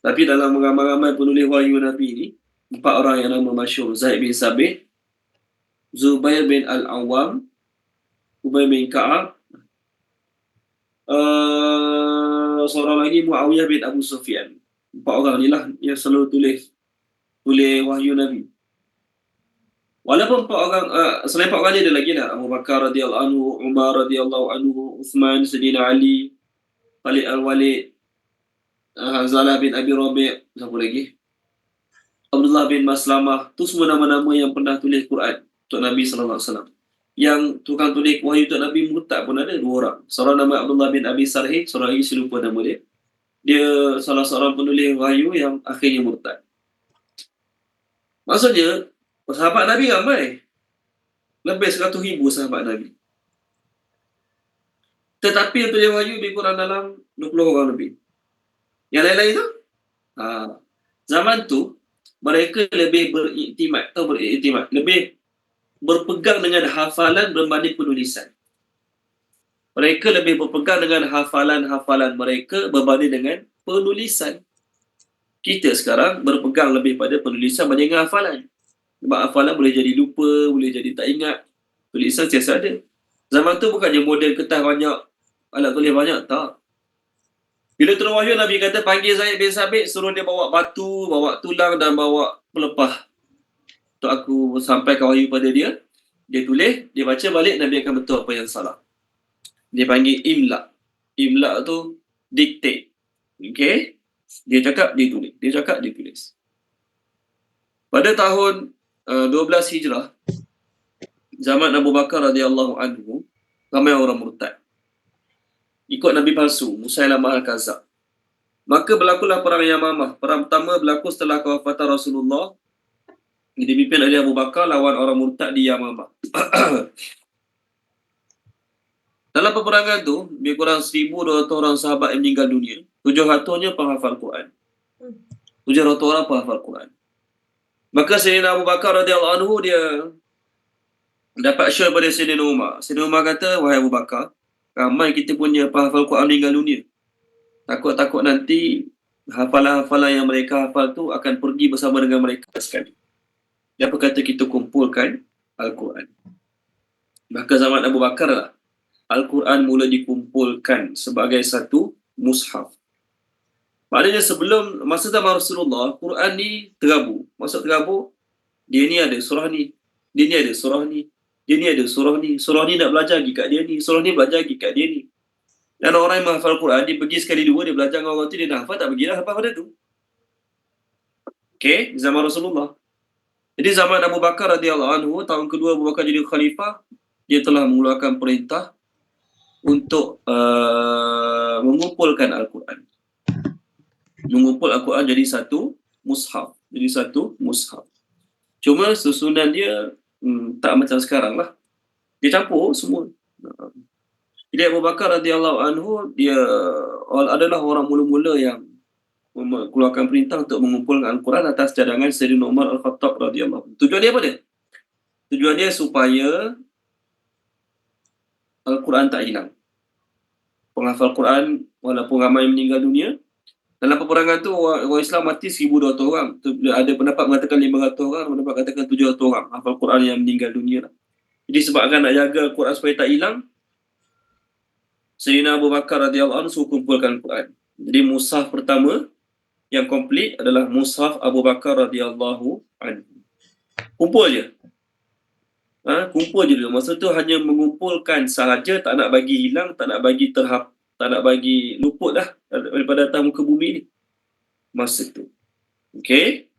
Tapi dalam ramai-ramai penulis wahyu Nabi ni, 4 orang yang nama masyhur, Zaid bin Sabit, Zubair bin Al-Awwam, Ubay bin Ka'ab, seorang lagi Muawiyah bin Abu Sufyan. 4 orang ni lah yang selalu tulis tulis wahyu Nabi. Walaupun 4 orang, selain 4 orang ni ada lagi lah. Abu Bakar radhiyallahu anhu, Umar radhiyallahu anhu, Uthman, Sayyidina Ali, Khalid al-Walid, Hanzalah bin Abi Rabi', siapa lagi? Abdullah bin Maslamah. Tu semua nama-nama yang pernah tulis Quran untuk Nabi SAW. Yang tukang tulis wahyu untuk Nabi murtad pun ada 2 orang. Seorang nama Abdullah bin Abi Sarhih, seorang lagi saya lupa nama dia. Dia salah seorang penulis wahyu yang akhirnya murtad. Maksudnya, sahabat Nabi ramai. Lebih 100,000 sahabat Nabi. Tetapi yang tulis wahyu lebih kurang dalam 20 orang lebih. Yang lain-lain tu, zaman tu, mereka lebih beriktimat, lebih berpegang dengan hafalan berbanding penulisan. Mereka lebih berpegang dengan hafalan-hafalan mereka berbanding dengan penulisan. Kita sekarang berpegang lebih pada penulisan berbanding dengan hafalan. Sebab hafalan boleh jadi lupa, boleh jadi tak ingat. Tulisan sentiasa ada. Zaman tu bukannya model kertas banyak, alat tulis banyak, tak. Bila turun wahyu, Nabi kata panggil Zaid bin Sabit, suruh dia bawa batu, bawa tulang dan bawa pelepah. Untuk aku sampaikan wahyu pada dia. Dia tulis, dia baca balik, Nabi akan betul apa yang salah. Dia panggil imla. Imla tu dictate. Okay? Dia cakap, dia tulis. Dia cakap, dia tulis. Pada tahun 12 Hijrah, zaman Abu Bakar radhiyallahu anhu, ramai orang murtad. Ikut Nabi palsu, Musailamah al-Kadzab. Maka berlakulah perang Yamamah. Perang pertama berlaku setelah kewafatan Rasulullah. Dipimpin oleh Abu Bakar lawan orang murtad di Yamamah. Dalam peperangan tu, lebih kurang 1,200 orang sahabat yang meninggal dunia. 700-nya penghafal Quran. 700 orang penghafal Quran. Maka Sayyidina Abu Bakar radhiyallahu anhu dia dapat syur pada Sayyidina Umar. Sayyidina Umar kata, wahai Abu Bakar, ramai kita punya penghafal Quran meninggal dunia. Takut-takut nanti hafalan-hafalan yang mereka hafal tu akan pergi bersama dengan mereka sekali. Dia kata kita kumpulkan Al-Quran. Maka zaman Abu Bakar lah, Al-Quran mula dikumpulkan sebagai satu mushaf. Maknanya sebelum masa zaman Rasulullah, Quran ni terabur. Maksud terabur, dia ni ada surah ni, dia ni ada surah ni, dia ni ada surah ni, surah ni nak belajar lagi kat dia ni, surah ni belajar lagi kat dia ni. Dan orang yang menghafal Quran, dia pergi sekali dua, dia belajar dengan orang tu, dia dah hafal, tak pergilah hafal pada tu. Okay, zaman Rasulullah. Jadi zaman Abu Bakar radhiyallahu anhu, tahun kedua Abu Bakar jadi khalifah, dia telah mengeluarkan perintah untuk mengumpulkan Al-Quran. Mengumpul Al-Quran jadi satu mushaf. Jadi satu mushaf. Cuma susunan dia tak macam sekarang lah. Dia campur semua. Jadi Abu Bakar radhiyallahu anhu, dia adalah orang mula-mula yang mengeluarkan perintah untuk mengumpulkan Al-Quran atas cadangan Sayyidina Umar Al-Khattab radhiyallahu anhu. Tujuan dia apa dia? Tujuan dia supaya Al-Quran tak hilang. Penghafal Quran walaupun ramai meninggal dunia, dalam peperangan tu orang Islam mati 1,200 orang. Ada pendapat mengatakan 500 orang, ada pendapat mengatakan 700 orang hafal Quran yang meninggal dunia lah. Jadi sebabkan nak jaga Quran supaya tak hilang, Sayyidina Abu Bakar radhiyallahu anhu suruh kumpulkan Quran. Jadi mushaf pertama yang komplit adalah mushaf Abu Bakar radhiyallahu anhu. Kumpul je. Kumpul je dulu. Masa tu hanya mengumpulkan sahaja, tak nak bagi hilang, tak nak bagi tak nak bagi luput dah daripada atas muka bumi ni. Masa tu. Okay.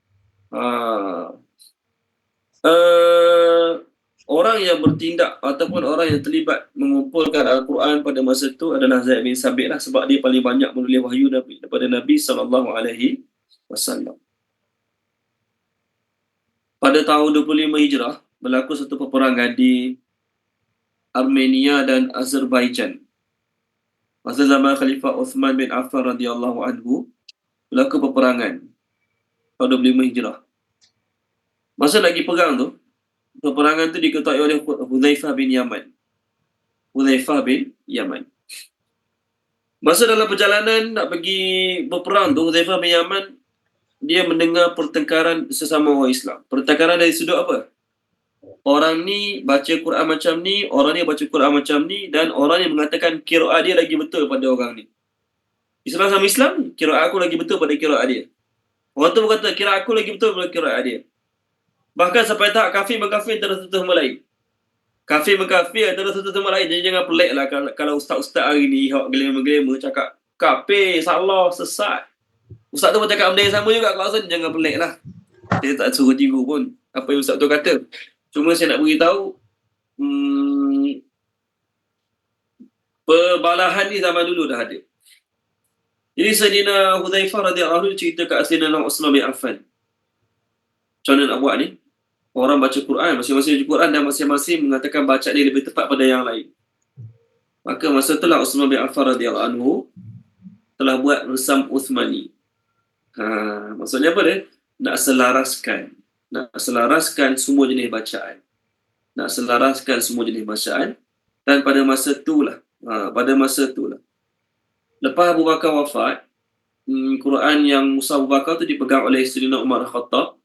Orang yang bertindak ataupun orang yang terlibat mengumpulkan Al-Quran pada masa tu adalah Zaid bin Sabit lah, sebab dia paling banyak menulis wahyu daripada Nabi SAW. Pada tahun 25 Hijrah, berlaku satu peperangan di Armenia dan Azerbaijan. Masa zaman Khalifah Uthman bin Affan radhiyallahu anhu, berlaku peperangan tahun 25 Hijrah. Masa lagi perang tu, peperangan tu diketuai oleh Hudzaifah bin Yaman. Hudzaifah bin Yaman. Masa dalam perjalanan nak pergi berperang tu, Hudzaifah bin Yaman, dia mendengar pertengkaran sesama orang Islam. Pertengkaran dari sudut apa? Orang ni baca Quran macam ni, orang ni baca Quran macam ni, dan orang ni mengatakan qiraat dia lagi betul pada orang ni. Islam sama Islam, qiraat aku lagi betul pada qiraat dia. Orang tu berkata, kira aku lagi betul daripada kira dia. Bahkan sampai tahap kafir mengkafir antara satu sama lain. Kafir mengkafir antara satu sama lain. Jadi jangan pelik lah kalau ustaz-ustaz hari ni hak gelema-gelema cakap kafir, salah, sesat. Ustaz tu pun cakap benda yang sama juga. Kau rasa jangan pelik lah. Saya tak suruh tiru pun apa yang ustaz tu kata. Cuma saya nak beritahu perbalahan ni zaman dulu dah ada. Jadi Sayyidina Hudzaifah radhiyallahu anhu cerita kat Sayyidina Utsman bin Affan. Macam mana nak buat ni? Orang baca Quran, masing-masing baca Quran dan masing-masing mengatakan bacaan dia lebih tepat pada yang lain. Maka masa itulah Utsman bin Affan radhiyallahu anhu telah buat resam Utsmani. Maksudnya apa dia? Nak selaraskan semua jenis bacaan. Dan pada masa itulah lepas Abu Bakar wafat, Quran yang Mushaf Abu Bakar tu dipegang oleh Sayyidina Umar Al-Khattab.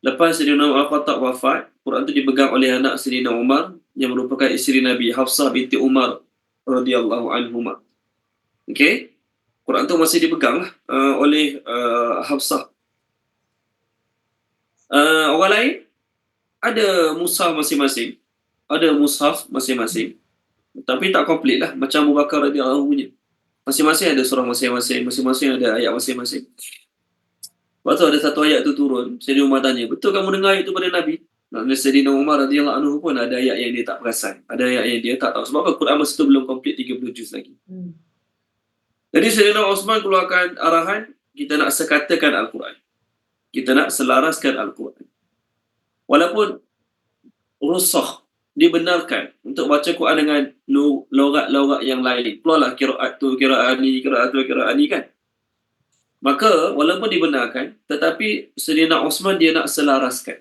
Lepas Sayyidina Umar Al-Khattab wafat, Quran tu dipegang oleh anak Sayyidina Umar yang merupakan isteri Nabi, Hafsah binti Umar radhiyallahu anhuma. Okey? Quran tu masih dipegang lah oleh Hafsah. Orang lain ada mushaf masing-masing. Tapi tak komplit lah macam Abu Bakar radhiyallahu anhu punya. Masing-masing ada surah masing-masing, masing-masing ada ayat masing-masing. Lepas tu ada satu ayat tu turun, Sayyidina Umar tanya, betul kamu dengar ayat tu pada Nabi? Sayyidina Umar radhiyallahu anhu pun ada ayat yang dia tak perasan, ada ayat yang dia tak tahu. Sebab apa? Quran masa tu belum komplit 30 juz lagi. Jadi Sayyidina Utsman keluarkan arahan, kita nak sekatakan Al-Quran. Kita nak selaraskan Al-Quran. Walaupun rusakh dibenarkan untuk baca Quran dengan logat-logat yang lain. Keluarlah kiraat tu, kiraat ni kan. Maka walaupun dibenarkan, tetapi Sayyidina Utsman dia nak selaraskan.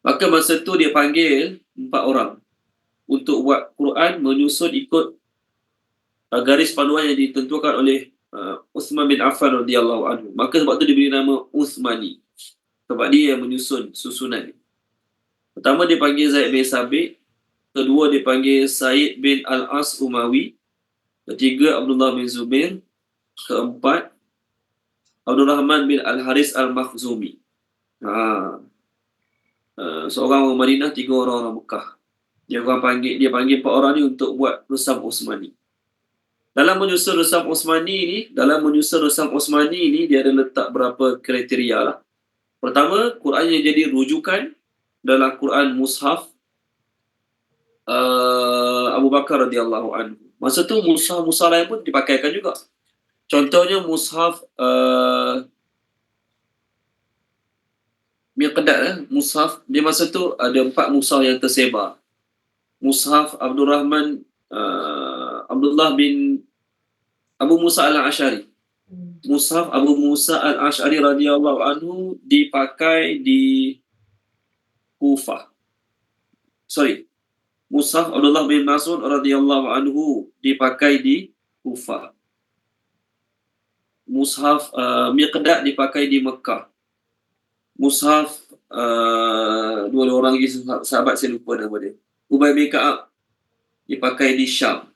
Maka masa tu dia panggil 4 orang untuk buat Quran menyusun ikut garis panduan yang ditentukan oleh Utsman bin Affan radhiyallahu anhu. Maka sebab tu diberi nama Utsmani. Sebab dia yang menyusun susunan. Pertama dia panggil Zaid bin Sabit, kedua dia panggil Said bin Al-As Umawi, ketiga Abdullah bin Zubair, keempat Abdul Rahman bin Al-Haris Al-Makhzumi. Seorang orang Madinah, 3 orang Mekah. Dia panggil 4 orang ni untuk buat resam Utsmani. Dalam menyusun resam Utsmani ni dia ada letak berapa kriteria lah. Pertama, Quran yang jadi rujukan dalam Quran Mushaf Abu Bakar radhiyallahu anhu. Masa tu mushaf lain pun dipakaikan juga. Contohnya Mushaf Miqdad, Mushaf dia masa tu ada 4 mushaf yang tersebar. Mushaf Abdullah bin Abu Musa Al-Ash'ari. Mushaf Abu Musa Al-Ash'ari radhiyallahu anhu dipakai di Kufah. Mushaf Abdullah bin Mas'ud radhiyallahu anhu dipakai di Kufah. Mushaf Miqdad dipakai di Mekah. Mushaf dua orang lagi sahabat saya lupa nama dia. Ubay bin Ka'ab dipakai di Syam.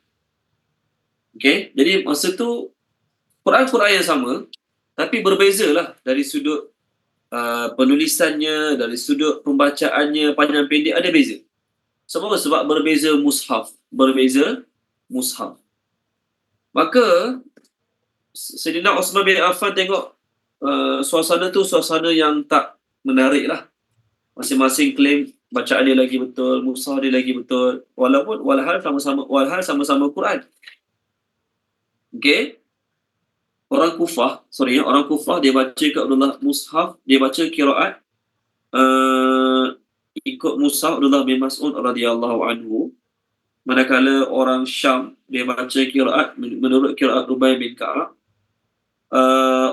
Okey, jadi masa tu Quran yang sama tapi berbezalah dari sudut penulisannya, dari sudut pembacaannya, panjang pendek ada beza. Sebab berbeza mushaf. Maka Sayyidina Utsman bin Affan tengok suasana yang tak menarik lah. Masing-masing klaim bacaan dia lagi betul, mushaf dia lagi betul, walhal sama-sama Quran. Okey. Orang Kufah dia baca ke Abdullah Mushaf, dia baca qiraat ikut Mushaf Abdullah bin Mas'ud radhiyallahu anhu. Manakala orang Syam dia baca qiraat menurut qiraat Ubay bin Ka'ab.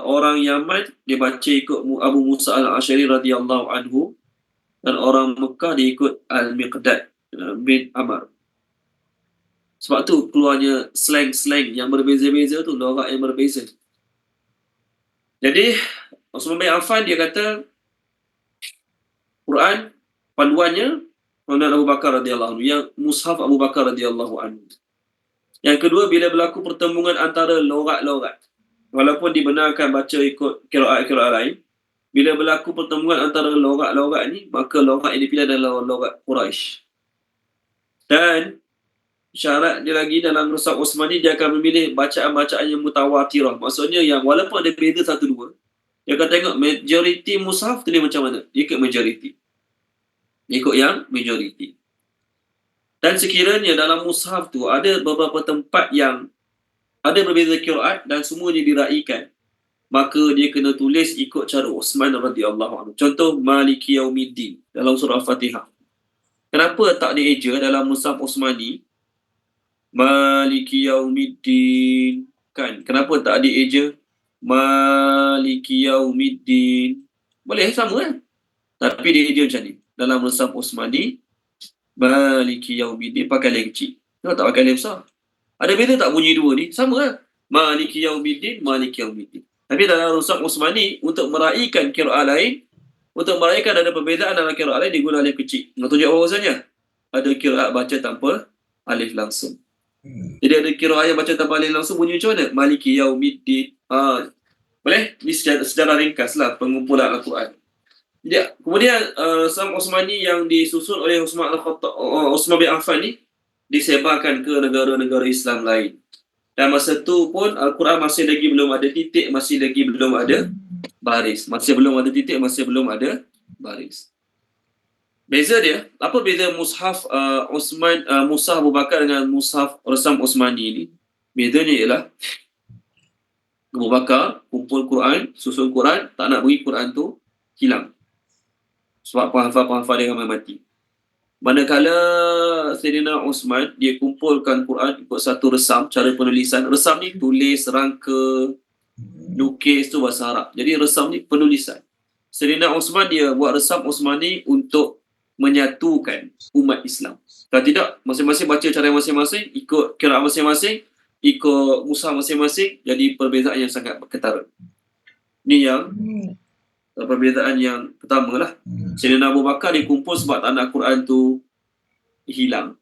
Orang Yaman dia baca ikut Abu Musa Al-Ash'ari radhiyallahu anhu, dan orang Mekah dia ikut Al-Miqdad bin Amr. Sebab tu keluarnya slang-slang yang berbeza-beza tu, logat yang berbeza. Jadi Utsman bin Affan dia kata Quran panduannya Abu Bakar radhiyallahu anhu, yang Mushaf Abu Bakar radhiyallahu anhu. Yang kedua, bila berlaku pertembungan antara logat-logat. walaupun dibenarkan baca ikut qiraat lain, bila berlaku pertemuan antara logat-logat ni, maka logat yang dipilih adalah logat Quraisy. Dan syarat dia lagi dalam Mushaf Utsmani, dia akan memilih bacaan-bacaan yang mutawatirah. Maksudnya yang walaupun ada beza satu dua, dia akan tengok majoriti mushaf tu dia macam mana. Dia ikut majoriti. Dia ikut yang majoriti. Dan sekiranya dalam mushaf tu ada beberapa tempat yang ada berbeza qiraat dan semuanya diraikan, maka dia kena tulis ikut cara Utsman radhiyallahu anhu. Contoh Maliki Yaumiddin dalam surah Al-Fatihah. Kenapa tak dieja dalam Mushaf Utsmani Maliki Yaumiddin, kan? Kenapa tak dieja Maliki Yaumiddin? Boleh sama kan? Tapi dieja macam ni. Dalam Mushaf Utsmani Maliki Yaumiddin pakai leg kecil. Kenapa tak pakai leg besar? Ada beza tak bunyi dua ni? Sama kan? Maliki Yaumiddin, Maliki Yaumiddin. Tapi dalam Mushaf Utsmani, untuk meraihkan qiraat lain, untuk meraihkan ada perbezaan dalam qiraat lain, digunakan alif kecil. Nak tunjuk bahawasanya ada qiraat baca tanpa alif langsung. Jadi ada qiraat yang baca tanpa alif langsung, bunyi macam mana? Maliki Yaumiddin. Boleh? Ini sejarah ringkas lah pengumpulan Al-Quran. Jadi, kemudian Mushaf Utsmani yang disusun oleh Utsman bin Affan ni disebarkan ke negara-negara Islam lain. Dan masa tu pun Al-Quran masih lagi belum ada titik, masih lagi belum ada baris. Masih belum ada titik, masih belum ada baris. Beza dia, apa beza mushaf Mushaf Abu Bakar dengan mushaf Rasam Utsmani ni? Bezanya ialah Abu Bakar kumpul Quran, susun Quran, tak nak bagi Quran tu hilang. Sebab penghafal-penghafal dia ramai mati. Manakala Sayyidina Utsman, dia kumpulkan Quran ikut satu resam, cara penulisan. Resam ni tulis, rangka, lukis tu bahasa Arab. Jadi resam ni penulisan. Sayyidina Utsman dia buat resam Utsmani untuk menyatukan umat Islam. Kalau tidak, masing-masing baca cara masing-masing, ikut qiraat masing-masing, ikut mushaf masing-masing, jadi perbezaan yang sangat ketara. Ni yang perbezaan yang pertama lah. Sayyidina Abu Bakar dikumpul sebab tak nak Quran tu hilang.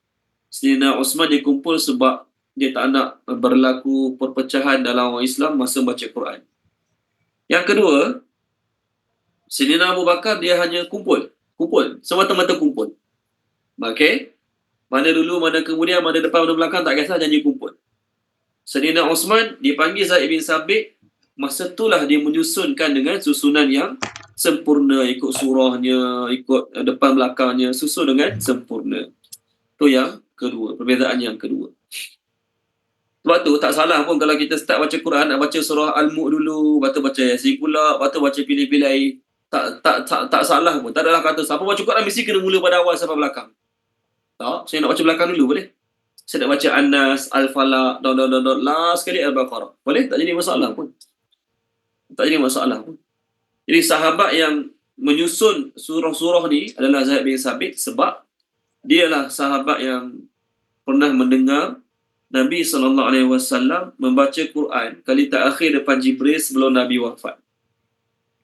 Sayyidina Utsman dikumpul sebab dia tak nak berlaku perpecahan dalam orang Islam masa baca Quran. Yang kedua, Sayyidina Abu Bakar dia hanya kumpul, semata-mata kumpul. Okey? Mana dulu, mana kemudian, mana depan, mana belakang, tak kisah, janji kumpul. Sayyidina Utsman dipanggil Zaid bin Sabit, masa itulah dia menyusunkan dengan susunan yang sempurna, ikut surahnya, ikut depan belakangnya, susun dengan sempurna. Itu yang kedua, perbezaan yang kedua. Sebab tu tak salah pun kalau kita start baca Quran, nak baca surah Al-Mulk dulu, lepas tu baca Yasin pula, lepas tu baca pilih-pilih. Tak salah pun. Tak adalah kata siapa baca Quran mesti kena mula pada awal sampai belakang. Tak, saya nak baca belakang dulu boleh? Saya nak baca An-Nas, Al-Falaq, last sekali Al-Baqarah. Boleh? Tak jadi masalah pun. Tak jadi masalah pun. Jadi sahabat yang menyusun surah-surah ni adalah Zaid bin Sabit sebab dialah sahabat yang pernah mendengar Nabi SAW membaca Quran kali terakhir depan Jibril sebelum Nabi wafat.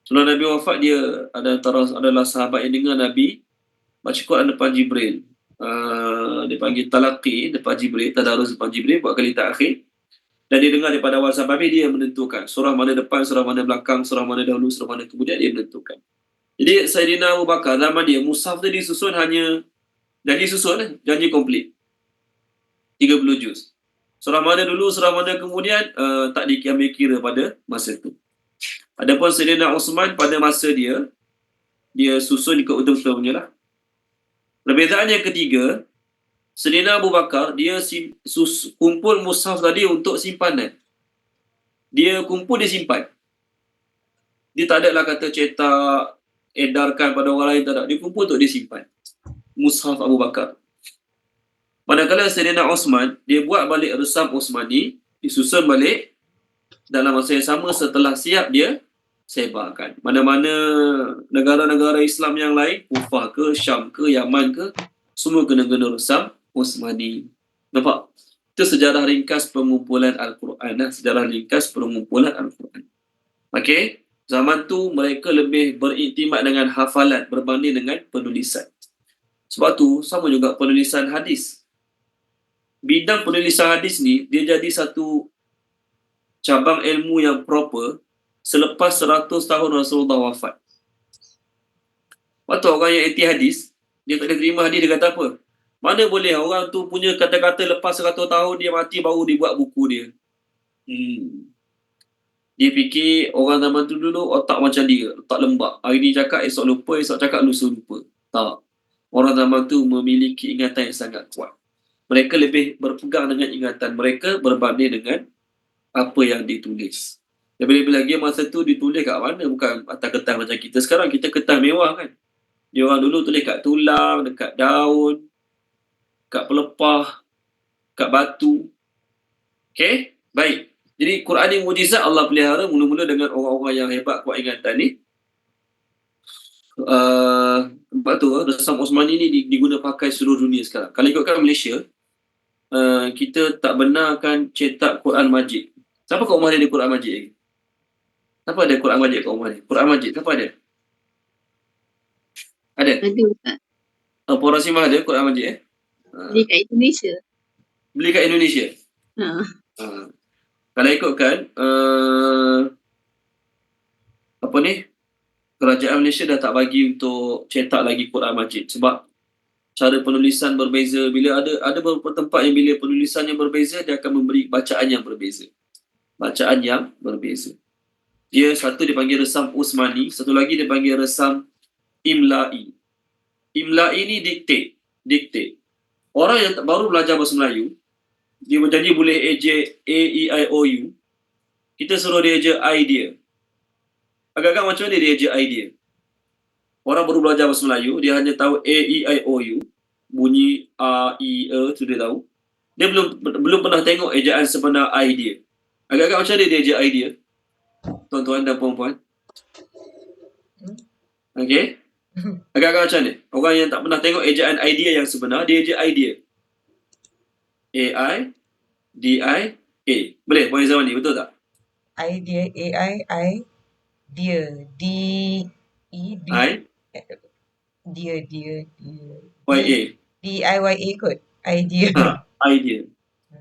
Sebelum Nabi wafat, dia adalah sahabat yang dengar Nabi baca Quran depan Jibril. Dia panggil talaqi depan Jibril, tadarus depan Jibril buat kali terakhir. Dan dia dengar daripada awal sampai habis, dia menentukan surah mana depan, surah mana belakang, surah mana dahulu, surah mana kemudian, dia menentukan. Jadi Sayyidina Abu Bakar zaman dia, mushaf tu disusun hanya janji komplit 30 juz. Surah mana dulu, surah mana kemudian, tak diambil kira pada masa tu. Adapun Sayyidina Utsman pada masa dia susun ikut betul-betul punya lah. Perbezaan yang ketiga, Sayyidina Abu Bakar, dia kumpul mushaf tadi untuk simpanan. Dia kumpul, dia simpan. Dia tak ada lah kata cetak, edarkan pada orang lain, tak ada. Dia kumpul untuk dia simpan. Mushaf Abu Bakar. Manakala Sayyidina Utsman, dia buat balik resam Utsmani, disusun balik, dalam masa yang sama setelah siap dia sebarkan. Mana-mana negara-negara Islam yang lain, Kufah ke, Syam ke, Yaman ke, semua kena-kena resam Utsmani. Nampak? Itu sejarah ringkas pengumpulan Al-Quran. Sejarah ringkas pengumpulan Al-Quran. Okey? Zaman tu mereka lebih beriktimat dengan hafalan berbanding dengan penulisan. Sebab tu sama juga penulisan hadis. Bidang penulisan hadis ni dia jadi satu cabang ilmu yang proper selepas 100 tahun Rasulullah wafat. Waktu orang yang anti hadis, dia tak boleh terima hadis, dia kata apa? Mana boleh orang tu punya kata-kata lepas 100 tahun dia mati baru dibuat buku dia. Dia fikir orang zaman tu dulu otak macam dia, otak lembab. Hari ni cakap, esok lupa, esok cakap, lusa lupa. Tak. Orang zaman tu memiliki ingatan yang sangat kuat. Mereka lebih berpegang dengan ingatan mereka berbanding dengan apa yang ditulis. Dan lebih lagi masa tu ditulis kat mana? Bukan atas kertas macam kita sekarang. Kita kertas mewah kan. Dia orang dulu tulis kat tulang, dekat daun, kat pelepah, kat batu. Okay? Baik. Jadi Quran ni mujizat Allah pelihara mula-mula dengan orang-orang yang hebat kuat ingatan ni. Sebab tu resam Osmani ni diguna pakai seluruh dunia sekarang. Kalau ikutkan Malaysia, kita tak benarkan cetak Quran Majid. Siapa kat rumah dia ada Quran Majid lagi? Siapa ada Quran Majid kat rumah dia? Quran Majid, siapa ada? Ada?
Ada Ustaz.
Puan Rasimah ada Quran Majid
Beli kat Indonesia.
Beli kat Indonesia? Kalau ikutkan apa ni, kerajaan Malaysia dah tak bagi untuk cetak lagi Quran Majid sebab cara penulisan berbeza. Bila ada beberapa tempat yang bila penulisan yang berbeza, dia akan memberi bacaan yang berbeza. Bacaan yang berbeza. Dia satu dipanggil resam Usmani, satu lagi dipanggil resam Imla'i. Imla'i ni diktate. Orang yang baru belajar bahasa Melayu, dia berjanji boleh eja A, E, I, O, U. Kita suruh dia eja I dia. Agak-agak macam mana dia eja I dia? Orang baru belajar bahasa Melayu, dia hanya tahu A, E, I, O, U. Bunyi A, I, E tu dia tahu. Dia belum pernah tengok ejaan sebenar I dia. Agak-agak macam mana dia eja I dia? Tuan-tuan dan puan-puan. Okey? Agak-agak macam ni. Orang yang tak pernah tengok ejaan idea yang sebenar, dia eja idea. A-I, D-I, A. Boleh, Puan Izzawani, betul tak?
Idea, A-I, dia, D-E, D,
I,
dia,
Y-A.
D-I-Y-A kot. Idea.
Idea.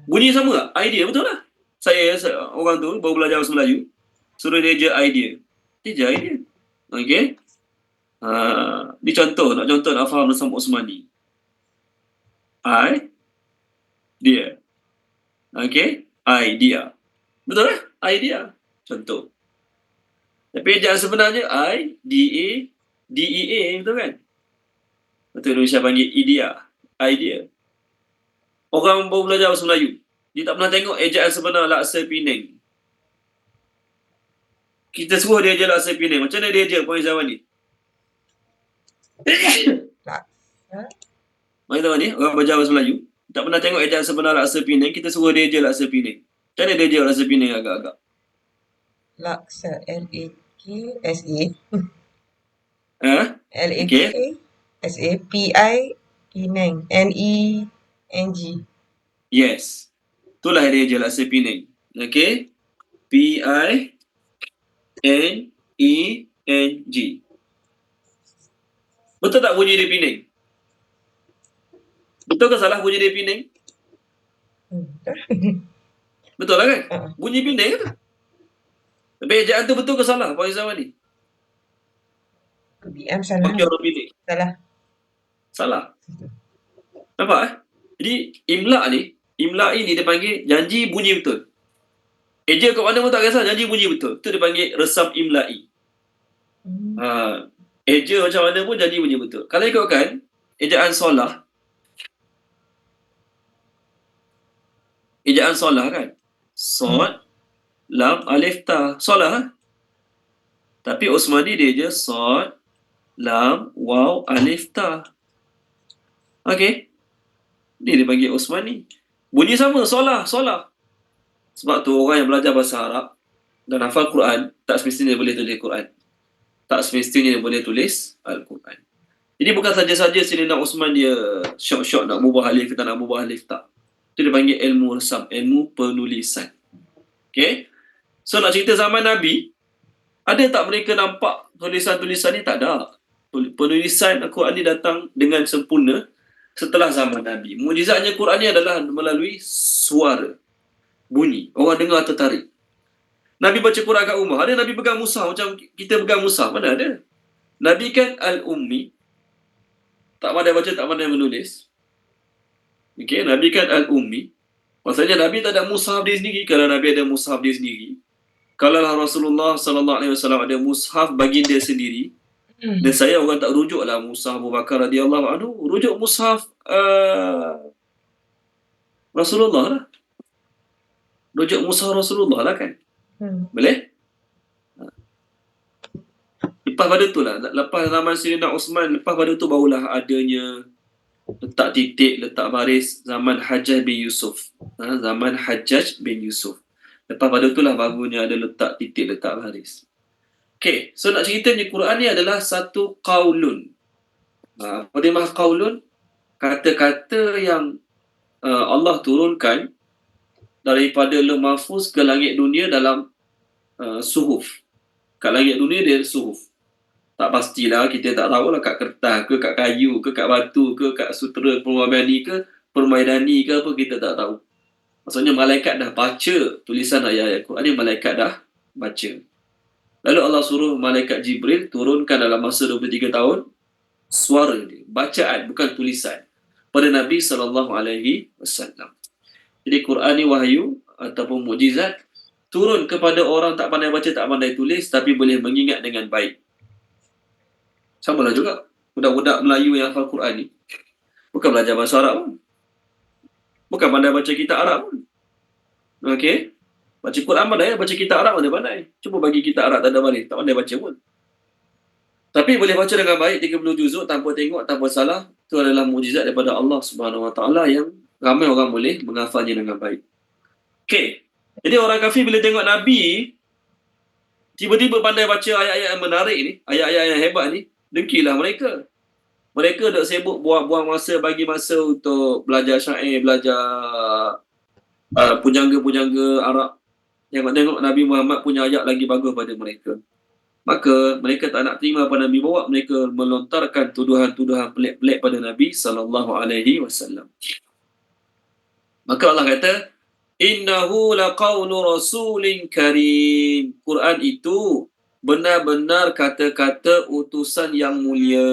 Bunyi sama tak? Idea, betul lah. Saya orang tu, baru belajar bahasa Melayu, suruh dia eja idea. Dia eja idea. Okey? Ni contoh, nak faham resam Osmani. I, dia. Okay? Idea. Betul lah? Idea. Contoh. Tapi ejaan sebenarnya I, D-A, D-E-A. Betul kan? Betul, Indonesia panggil idea. Idea. Orang baru belajar bahasa Melayu, dia tak pernah tengok ejaan sebenar laksa Penang. Kita suruh dia eja laksa Penang. Macam mana dia eja, Puan Izzawani? Mari tahu ni, orang belajar bahasa Melayu, tak pernah tengok ejaan sebenar laksa Penang, kita suruh dia eja laksa Penang. Macam mana dia eja laksa Penang agak-agak?
Laksa, L-A-K-S-A. L-A-K-S-A, P-I, Penang, N-E-N-G.
Yes. Itulah dia eja laksa Penang. Okay? P-I-N-E-N-G. Betul tak bunyi dia Penang? Betul ke salah bunyi dia Penang? Betul lah kan? Bunyi Penang ke tak? Tapi ejaan tu betul ke salah, Puan Izzawani?
BM salah.
Bagi orang Penang. Salah. Nampak Jadi Imla'i ni dia panggil janji bunyi betul. Eja kat mana pun tak kisah, janji bunyi betul. Tu dia panggil resam Imla'i. Eja macam mana pun janji bunyi betul. Kalau ikutkan ejaan solah kan, sod, lam, alif, ta, solah. Tapi Osmani dia je sod, lam, waw, alif, ta. Okey. Ni dia panggil Osmani. Bunyi sama, solah. Sebab tu orang yang belajar bahasa Arab dan hafal Quran, tak semestinya boleh tulis Quran. Tak semestinya boleh tulis Al-Quran. Jadi bukan saja-saja Sayyidina Osman dia syok-syok nak ubah alif, kita nak ubah alif, tak. Itu dia panggil ilmu resam, ilmu penulisan. Okay? So nak cerita zaman Nabi, ada tak mereka nampak tulisan-tulisan ni? Tak ada. Penulisan Al-Quran ni datang dengan sempurna setelah zaman Nabi. Mujizatnya Quran ni adalah melalui suara, bunyi. Orang dengar tertarik. Nabi baca Quran kat rumah. Ada Nabi pegang mushaf macam kita pegang mushaf? Mana ada? Nabi kan al-ummi. Tak pandai baca, tak pandai menulis. Okey, Nabi kan al-ummi. Maksudnya Nabi tak ada mushaf dia sendiri. Kalau Nabi ada mushaf dia sendiri, kalau Rasulullah sallallahu alaihi wasallam ada mushaf bagi dia sendiri, dan saya orang tak rujuklah mushaf Abu Bakar radhiyallahu anhu, rujuk mushaf Rasulullah lah. Rujuk mushaf Rasulullah lah kan. Boleh? Lepas pada tu lah, lepas zaman Sayyidina Osman, lepas pada tu barulah adanya letak titik, letak baris zaman Hajjaj bin Yusuf. Zaman Hajjaj bin Yusuf. Lepas pada tu lah barunya ada letak titik, letak baris. Okay, so nak ceritanya Quran ni adalah satu qaulun. Apa dia maksud qaulun? Kata-kata yang Allah turunkan daripada Lauh Mahfuz ke langit dunia dalam suhuf. Kat langit dunia dia suhuf. Tak pastilah, kita tak tahulah kat kertas ke, kat kayu ke, kat batu ke, kat sutera permaidani ke, ke apa, kita tak tahu. Maksudnya malaikat dah baca tulisan ayat-ayat Quran ni, malaikat dah baca. Lalu Allah suruh malaikat Jibril turunkan dalam masa 23 tahun suara dia, bacaan bukan tulisan, pada Nabi SAW. Jadi Quran ni wahyu ataupun mukjizat turun kepada orang tak pandai baca, tak pandai tulis, tapi boleh mengingat dengan baik. Sama lah juga budak-budak Melayu yang hafal Quran ni bukan belajar bahasa Arab pun, bukan pandai baca kitab Arab pun. Okey, baca Quran pandai, baca kitab Arab mana pandai. Cuba bagi kitab Arab tak ada balik, tak pandai baca pun. Tapi boleh baca dengan baik 30 juzuk tanpa tengok, tanpa salah. Itu adalah mukjizat daripada Allah Subhanahu Wa Taala yang ramai orang boleh menghafalnya dengan baik. Okey, jadi orang kafir bila tengok Nabi tiba-tiba pandai baca ayat-ayat yang menarik ni, ayat-ayat yang hebat ni, dengkilah mereka. Mereka dah sibuk buang masa, bagi masa untuk belajar syair, belajar pujangga-pujangga Arab. Tengok Nabi Muhammad punya ayat lagi bagus pada mereka. Maka mereka tak nak terima apa Nabi bawa, mereka melontarkan tuduhan-tuduhan pelik-pelik pada Nabi SAW. Maka Allah kata, innahu laqawlu rasulin karim. Quran itu benar-benar kata-kata utusan yang mulia.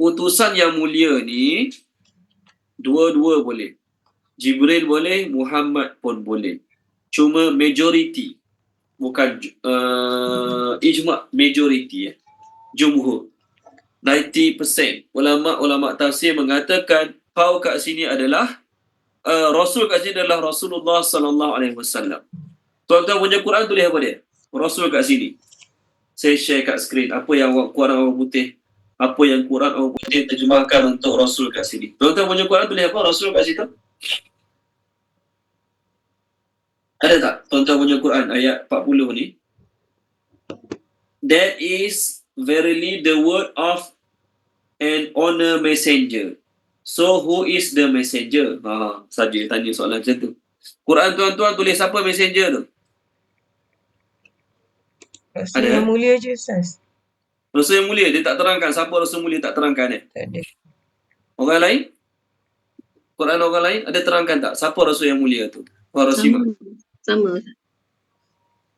Utusan yang mulia ni dua-dua boleh. Jibril boleh, Muhammad pun boleh. Cuma majority, bukan ijma', majority jumhur. 90% ulama tafsir mengatakan kau kat sini adalah Rasul kat sini adalah Rasulullah sallallahu alaihi wasallam. Tuan-tuan punya Quran tulis apa dia? Rasul kat sini. Saya share kat skrin apa yang Quran orang putih, apa yang Quran orang putih terjemahkan untuk Rasul kat sini. Tuan-tuan punya Quran tulis apa? Rasul kat situ. Ada tak tuan-tuan punya Quran ayat 40 ni? That is verily the word of an honor messenger. So who is the messenger? Saja tanya soalan macam tu. Quran tuan-tuan tulis apa messenger tu?
Rasul yang mulia je Ustaz.
Rasul yang mulia, dia tak terangkan siapa Rasul mulia, tak terangkan
Tak ada.
Orang lain? Quran orang lain ada terangkan tak siapa Rasul yang mulia tu? Rasul
Sama.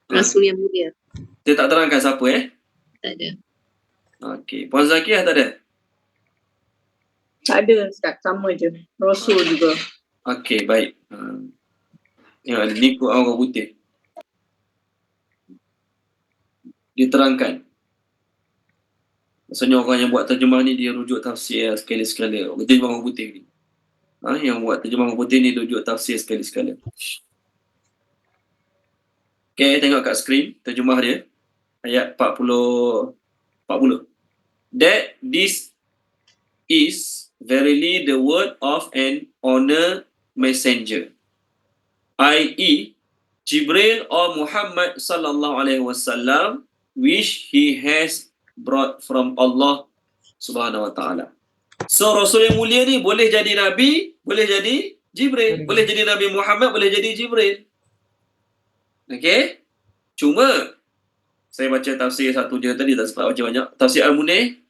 Rasul yang mulia.
Dia tak terangkan siapa
Tak ada.
Okey, Puan Zakiah tak ada?
Tak ada Ustaz, sama je. Rasul juga.
Okey, baik. Yang ada ni Quran orang putih. Diterangkan. Maksudnya orang yang buat terjemah ni dia rujuk tafsir sekali-sekala. Terjemah orang putih ni. Yang buat terjemah orang putih ni rujuk tafsir sekali-sekala. Okay, tengok kat skrin terjemah dia. Ayat 40. That this is verily the word of an honor messenger, i.e. Jibril or Muhammad sallallahu alaihi wasallam, which he has brought from Allah Subhanahu wa taala. So Rasul yang mulia ni boleh jadi Nabi, boleh jadi Jibril, boleh jadi Nabi Muhammad, boleh jadi Jibril. Okey? Cuma saya baca tafsir satu je tadi, tak sempat baca banyak. Tafsir Al-Munir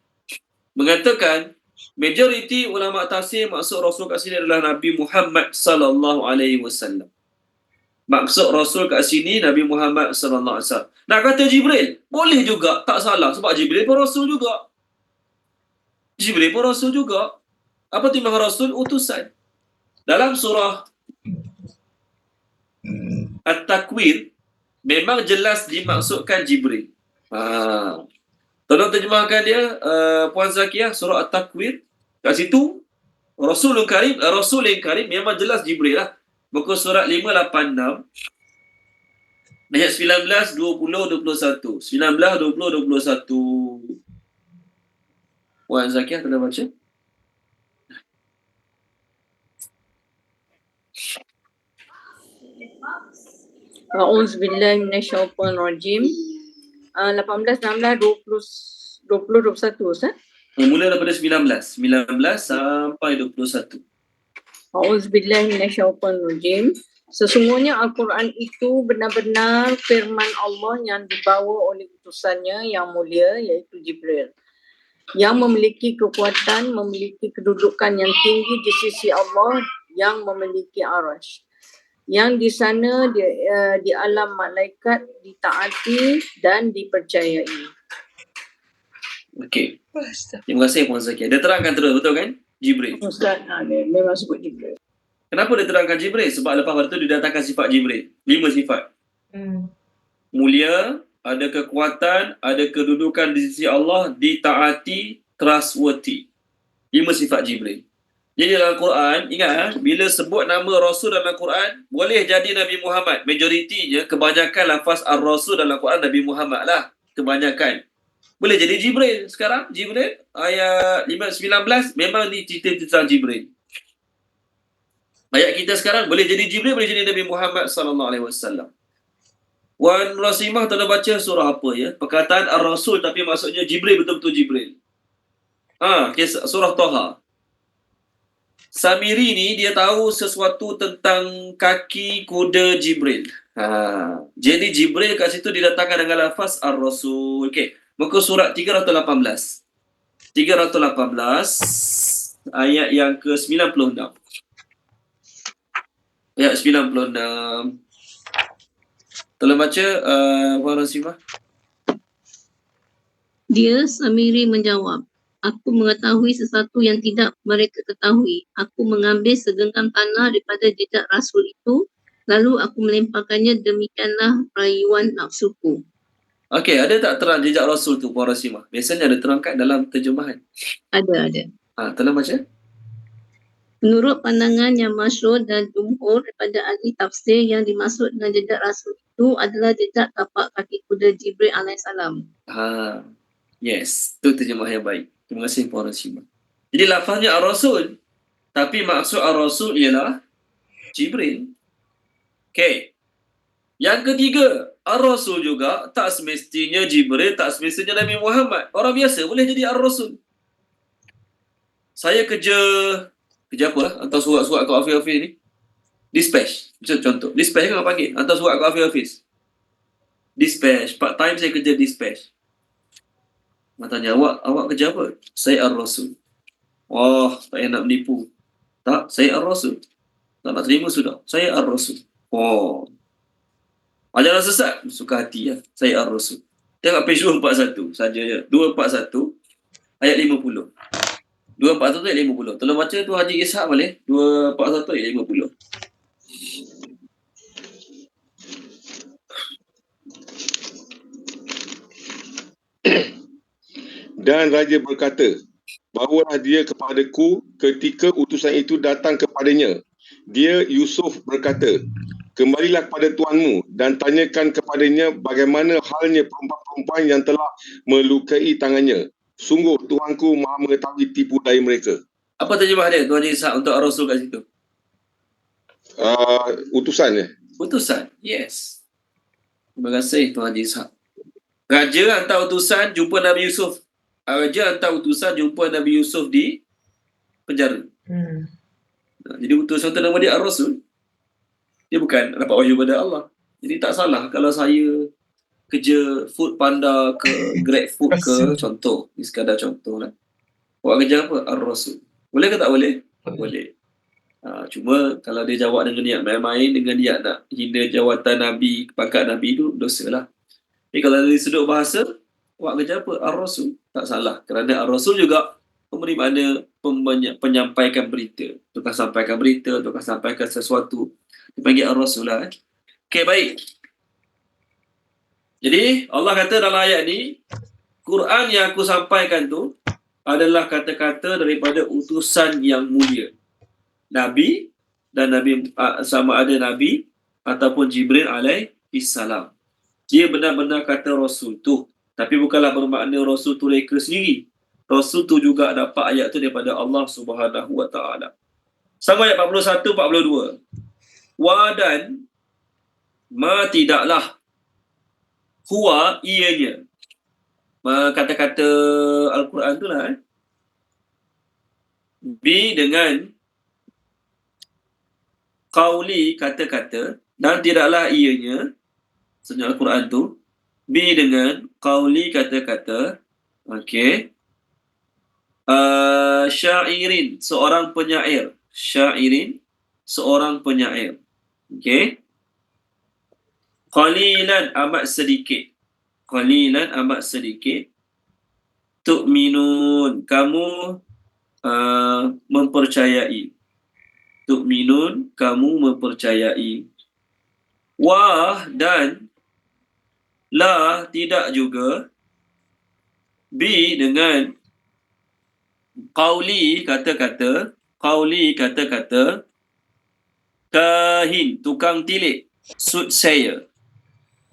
mengatakan majoriti ulama tafsir maksud Rasul kat sini adalah Nabi Muhammad sallallahu alaihi wasallam. Maksud Rasul kat sini Nabi Muhammad sallallahu alaihi wasallam. Nak kata Jibril, boleh juga, tak salah sebab Jibril pun Rasul juga. Jibril pun Rasul juga. Apa timbangan Rasul? Utusan. Dalam surah At-Takwir memang jelas dimaksudkan Jibril. Tolong terjemahkan dia, Puan Zakiah, surah At-Takwir. Kat situ Rasulul Karim memang jelas Jibril lah. Muka surat 586 ayat 19, 20, 21. 19, 20, 21. Puan Zakiah kena baca.
A'udzubillahi minasyaitonirrajim. 18, 16, 20, 21 Ustaz.
Mula daripada 19 sampai 21.
A'udzubillahi minasyaitonirrajim. Sesungguhnya Al-Quran itu benar-benar firman Allah yang dibawa oleh utusannya yang mulia, iaitu Jibril, yang memiliki kekuatan, memiliki kedudukan yang tinggi di sisi Allah, yang memiliki arasy, yang di sana di alam malaikat ditaati dan dipercayai.
Okey. Terima kasih Puan Zakiah. Dia terangkan terus, betul kan? Jibril.
Ustaz, dia memang sebut Jibril.
Kenapa dia terangkan Jibril? Sebab lepas pada tu dia datangkan sifat Jibril. 5 sifat. Mulia, ada kekuatan, ada kedudukan di sisi Allah, ditaati, trustworthy. 5 sifat Jibril. Jadi dalam Quran, ingat bila sebut nama Rasul dalam Quran, boleh jadi Nabi Muhammad. Majoritinya, kebanyakan lafaz Ar-Rasul dalam Quran Nabi Muhammad lah. Kebanyakan. Boleh jadi Jibril. Sekarang Jibril ayat 19 memang ni cerita tentang Jibril. Ayat kita sekarang boleh jadi Jibril, boleh jadi Nabi Muhammad sallallahu alaihi wasallam. Wan Rasimah tolong baca surah apa ya? Perkataan Ar-Rasul tapi maksudnya Jibril, betul-betul Jibril. Surah Taha. Samiri ni dia tahu sesuatu tentang kaki kuda Jibril. Jadi Jibril kat situ didatangkan dengan lafaz Ar-Rasul. Okey. Muka surat 318. 318 ayat yang ke-96. Ayat 96. Tolong baca, Puan Rasimah.
Dia Samiri menjawab, aku mengetahui sesuatu yang tidak mereka ketahui. Aku mengambil segenggam tanah daripada jejak Rasul itu, lalu aku melemparkannya, demikianlah rayuan nafsuku.
Okey, ada tak terang jejak Rasul tu, Puan Rasimah? Biasanya ada terangkat dalam terjemahan.
Ada.
Tolong baca.
Menurut pandangan yang masyhur dan jumhur daripada ahli tafsir, yang dimaksud dengan jejak Rasul itu adalah jejak tapak kaki kuda Jibril alaihissalam.
Yes, itu terjemahan yang baik. Terima kasih Puan Rasimah. Jadi lafaznya Ar-Rasul, tapi maksud Ar-Rasul ialah Jibril. Okey. Yang ketiga, Ar-Rasul juga tak semestinya Jibril, tak semestinya Nabi Muhammad. Orang biasa boleh jadi Ar-Rasul. Saya kerja apa lah? Hantar surat-surat ke office ni. Dispatch. Contoh. Dispatch kan panggil. Hantar surat ke office. Dispatch. Part time saya kerja dispatch. Mak tanya, awak kerja apa? Saya Ar-Rasul. Wah, tak payah nak menipu. Tak, saya Ar-Rasul. Tak nak terima sudah. Saya Ar-Rasul. Oh. Ajaran sesat. Suka hati lah. Saya Ar-Rasul. Tengok page 241 saja je. 241 ayat 50. 241 ayat 50. Tolong baca tu Haji Ishak boleh? 241 ayat 50.
Dan Raja berkata, bawalah dia kepadaku ketika utusan itu datang kepadanya. Dia Yusuf berkata, kembalilah kepada tuanmu dan tanyakan kepadanya bagaimana halnya perempuan-perempuan yang telah melukai tangannya. Sungguh Tuhanku maha mengetahui tipu daya mereka.
Apa terjemah dia Tuan Haji Ishak untuk Ar-Rasul kat situ?
Utusan ya?
Utusan, yes. Terima kasih Tuan Haji Ishak. Raja hantar utusan jumpa Nabi Yusuf. Raja hantar utusan jumpa Nabi Yusuf di penjara. Jadi utusan tu nama dia Ar-Rasul. Dia bukan dapat wahyu pada Allah. Jadi tak salah kalau saya kerja Food Panda ke Grab Food ke, contoh. Ini sekadar contoh lah. Awak kerja apa? Ar-Rasul. Boleh ke tak boleh? Boleh. Cuma kalau dia jawab dengan niat main-main, dengan niat nak hina jawatan Nabi, pangkat Nabi tu, dosa lah. Tapi kalau dari sudut bahasa, buat kerja apa? Ar-Rasul. Tak salah. Kerana Ar-Rasul juga memberi makna penyampaikan berita. Tukar sampaikan berita, tukar sampaikan sesuatu. Dipanggil Ar-Rasul lah. Okey, baik. Jadi, Allah kata dalam ayat ni, Quran yang aku sampaikan tu adalah kata-kata daripada utusan yang mulia. Nabi dan Nabi sama ada Nabi ataupun Jibril alaihi salam. Dia benar-benar kata Rasul tu. Tapi bukanlah bermakna Rasul tu reka sendiri. Rasul tu juga dapat ayat tu daripada Allah Subhanahu Wa Taala. Sama ayat 41, 42. Wa dan ma tidaklah. Huwa ianya. Kata-kata Al-Quran tu lah. Bi dengan qauli kata-kata dan tidaklah ianya. Sebenarnya Al-Quran tu bi dengan qauli kata-kata. Okey. Syairin, seorang penyair. Syairin, seorang penyair. Okey. Qalilan, amat sedikit. Qalilan, amat sedikit. Tu'minun, kamu mempercayai. Tu'minun, kamu mempercayai. Wah, dan la, tidak juga. Bi dengan qauli kata-kata. Qauli kata-kata. Kahin, tukang tilik. Soothsayer.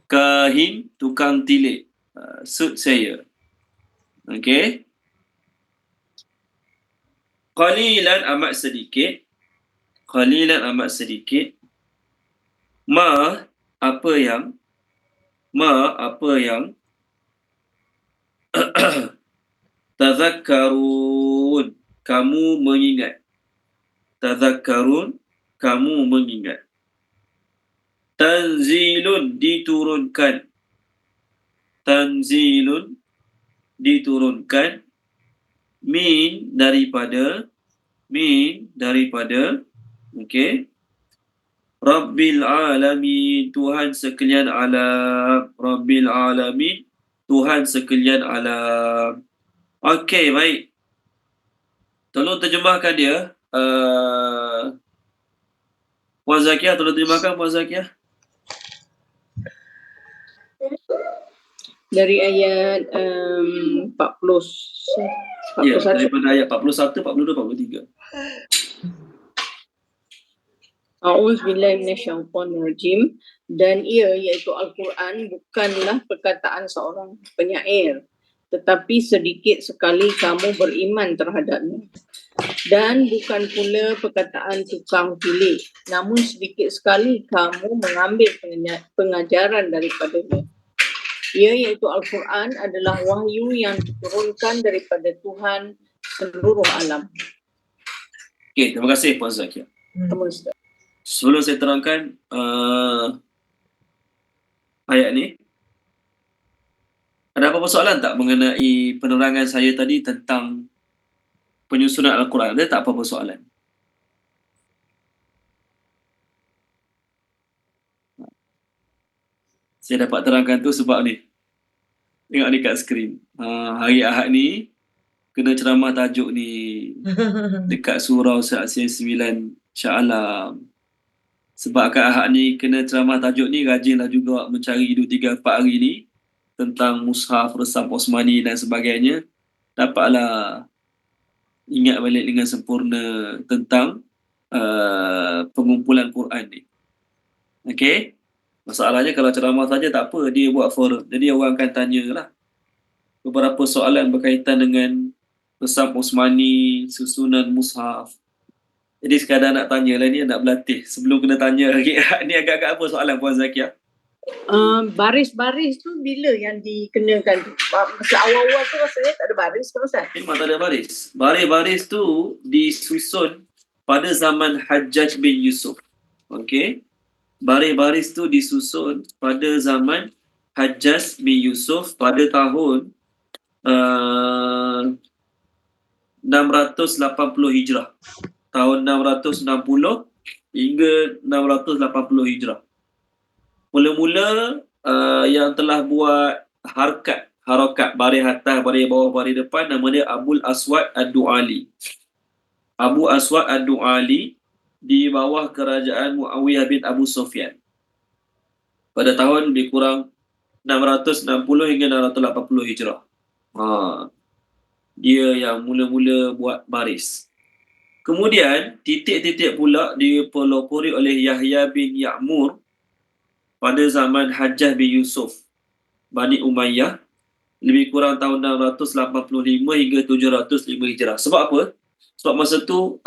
Kahin, tukang tilik. Soothsayer. Okey. Qalilan, amat sedikit. Qalilan, amat sedikit. Ma, apa yang tazakkarun, kamu mengingat. Tazakkarun, kamu mengingat. Tanzilun, diturunkan. Tanzilun, diturunkan. Min, daripada. Okey. Rabbil alamin, Tuhan sekalian alam. Rabbil alamin, Tuhan sekalian alam. Okey, baik. Tolong terjemahkan dia. Puan Zakiah, tolong terjemahkan Puan Zakiah.
Dari ayat 40.
Ya,
41.
daripada ayat 41, 42, 43.
A'udzubillahi minasyaitonirrajim. Dan ia, iaitu Al-Quran, bukanlah perkataan seorang penyair, tetapi sedikit sekali kamu beriman terhadapnya. Dan bukan pula perkataan tukang tilik, namun sedikit sekali kamu mengambil pengajaran daripadanya. Ia, iaitu Al-Quran, adalah wahyu yang diturunkan daripada Tuhan seluruh alam.
Okey, terima kasih Puan Zakiah.
Sama Ustaz.
Sebelum saya terangkan ayat ni, ada apa-apa soalan tak mengenai penerangan saya tadi tentang penyusunan Al-Quran? Ada tak apa-apa soalan? Saya dapat terangkan tu sebab ni. Tengok ni kat skrin. Hari Ahad ni kena ceramah tajuk ni dekat surau Saksian 9 Shah Alam. Sebab kat Ahad ni kena ceramah tajuk ni, rajinlah juga mencari 2-3-4 hari ni tentang mushaf, resam Osmani dan sebagainya. Dapatlah ingat balik dengan sempurna tentang pengumpulan Quran ni. Okey? Masalahnya kalau ceramah saja tak apa, dia buat forum. Jadi orang akan tanyalah beberapa soalan berkaitan dengan resam Osmani, susunan mushaf. Jadi sekadar nak tanya lah ni, nak berlatih. Sebelum kena tanya lagi, ni agak-agak apa soalan Puan Zakiah?
Baris-baris tu bila yang dikenakan tu? Masa awal-awal tu rasanya tak ada baris ke Ustaz?
Memang tak ada baris. Baris-baris tu disusun pada zaman Hajjaj bin Yusuf. Okey? Baris-baris tu disusun pada zaman Hajjaj bin Yusuf pada tahun 680 Hijrah. tahun 660 hingga 680 Hijrah. Mula-mula yang telah buat harakat baris atas, baris bawah, baris depan, nama dia Abul Aswad Ad-Du'ali. Abu Aswad Ad-Du'ali di bawah kerajaan Muawiyah bin Abu Sufyan pada tahun lebih kurang 660 hingga 680 Hijrah. Dia yang mula-mula buat baris. Kemudian titik-titik pula dipelopori oleh Yahya bin Ya'mur pada zaman Hajjaj bin Yusuf Bani Umayyah lebih kurang tahun 685 hingga 705 Hijrah. Sebab apa? Sebab masa tu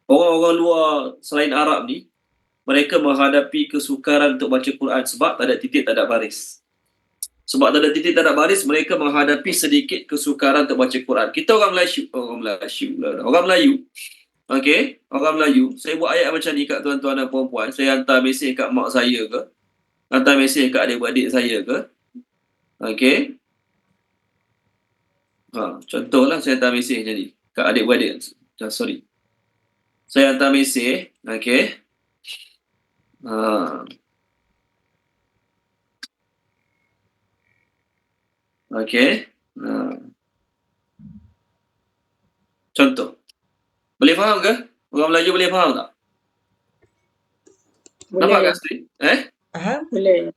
orang-orang luar selain Arab ni, mereka menghadapi kesukaran untuk baca Quran sebab tak ada titik, tak ada baris. Sebab tak ada titik, tak ada baris, mereka menghadapi sedikit kesukaran untuk baca Quran. Kita orang Melayu, okey, orang Melayu, saya buat ayat macam ni kat tuan-tuan dan puan-puan, saya hantar mesej kat mak saya ke, hantar mesej kat adik-beradik saya ke, okey. Contohlah saya hantar mesej macam ni kat adik-beradik. Saya hantar mesej, okey. Okey. Contoh. Boleh faham ke? Orang Melayu boleh faham tak? Nampak
Boleh.
tak Sri?
Faham?
Boleh.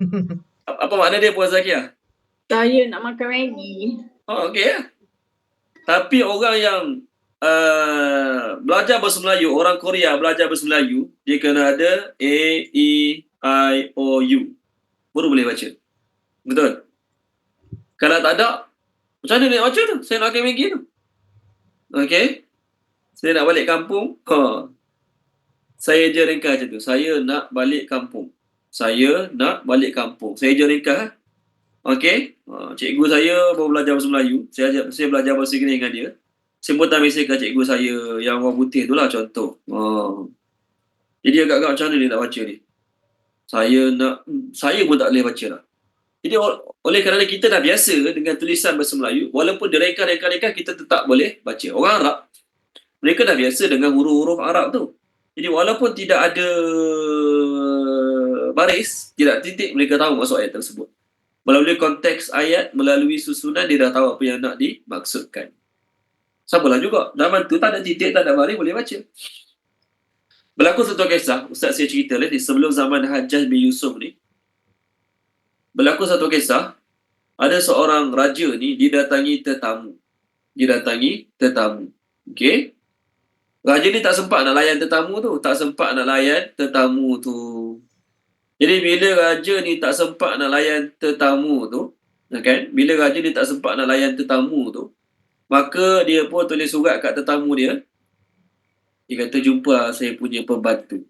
Apa makna dia Puan Zakiah?
Saya nak makan Maggi.
Okey ya. Tapi orang yang belajar bahasa Melayu, orang Korea belajar bahasa Melayu, dia kena ada A, E, I, O, U. Baru boleh baca. Betul? Kalau tak ada, macam mana nak baca tu? Saya nak makan Maggi tu. Okey. Saya nak balik kampung. Saya je ringkas macam tu. Saya nak balik kampung. Saya nak balik kampung. Saya je ringkas. Okey. Cikgu saya baru belajar bahasa Melayu. Saya belajar bahasa Inggeris dengan dia. Saya pun tak mesej kat cikgu saya yang orang putih tu lah contoh. Jadi agak-agak macam mana dia nak baca ni? Saya pun tak boleh baca lah. Jadi oleh kerana kita dah biasa dengan tulisan bahasa Melayu, walaupun direka-reka kita tetap boleh baca. Orang Arab, mereka dah biasa dengan huruf-huruf Arab tu. Jadi walaupun tidak ada baris, tidak titik, mereka tahu maksud ayat tersebut. Melalui konteks ayat, melalui susunan, dia dah tahu apa yang nak dimaksudkan. Samalah juga. Zaman tu tak ada titik, tak ada baris, boleh baca. Berlaku satu kisah, Ustaz saya cerita tadi, sebelum zaman Hajjaj bin Yusuf ni, berlaku satu kisah, ada seorang raja ni didatangi tetamu. Okey. Raja ni tak sempat nak layan tetamu tu. Jadi bila raja ni tak sempat nak layan tetamu tu, maka dia pun tulis surat kat tetamu dia. Dia kata, jumpa saya punya pembantu.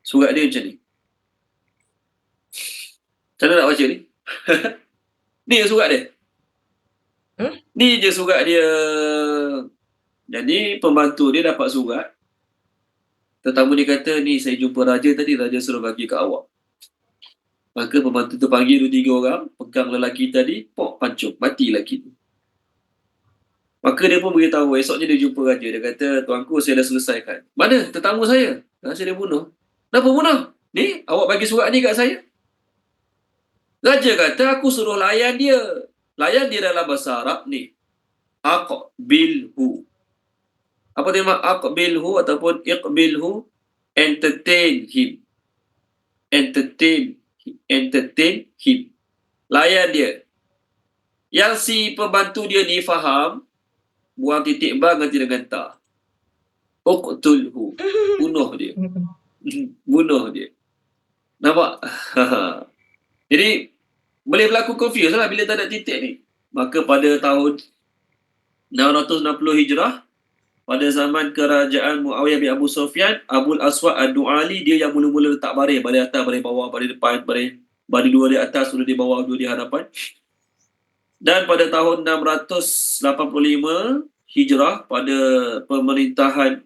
Surat dia macam ni. Macam mana nak baca ni? Ni surat dia. Ni je surat dia. Jadi pembantu dia dapat surat. Tetamu dia kata, ni saya jumpa raja tadi, raja suruh bagi kat awak. Maka pembantu tu panggil 2-3 orang, pegang lelaki tadi, pancung, mati lelaki tu. Maka dia pun beritahu, esoknya dia jumpa raja. Dia kata, tuanku saya dah selesaikan. Mana tetamu saya? Raja dia bunuh. Kenapa bunuh? Ni, awak bagi surat ni kat saya. Raja kata, aku suruh layan dia. Layan dia dalam bahasa Arab ni. Aqbilhu. Apa tema aqbilhu ataupun iqbilhu? Entertain him. Layan dia. Yang si pembantu dia ni faham, buang titik ba ganti dengan ta. Uqtulhu. Bunuh dia. Nampak? Jadi boleh berlaku confuse lah bila tak ada titik ni. Maka pada tahun 660 Hijrah, pada zaman kerajaan Muawiyah bin Abu Sufyan, Abul Aswad Ad-Du'ali dia yang mula-mula letak baris atas, baris bawah, baris depan, baris 2 di atas, 2 di bawah, 2 di hadapan. Dan pada tahun 685 Hijrah, pada pemerintahan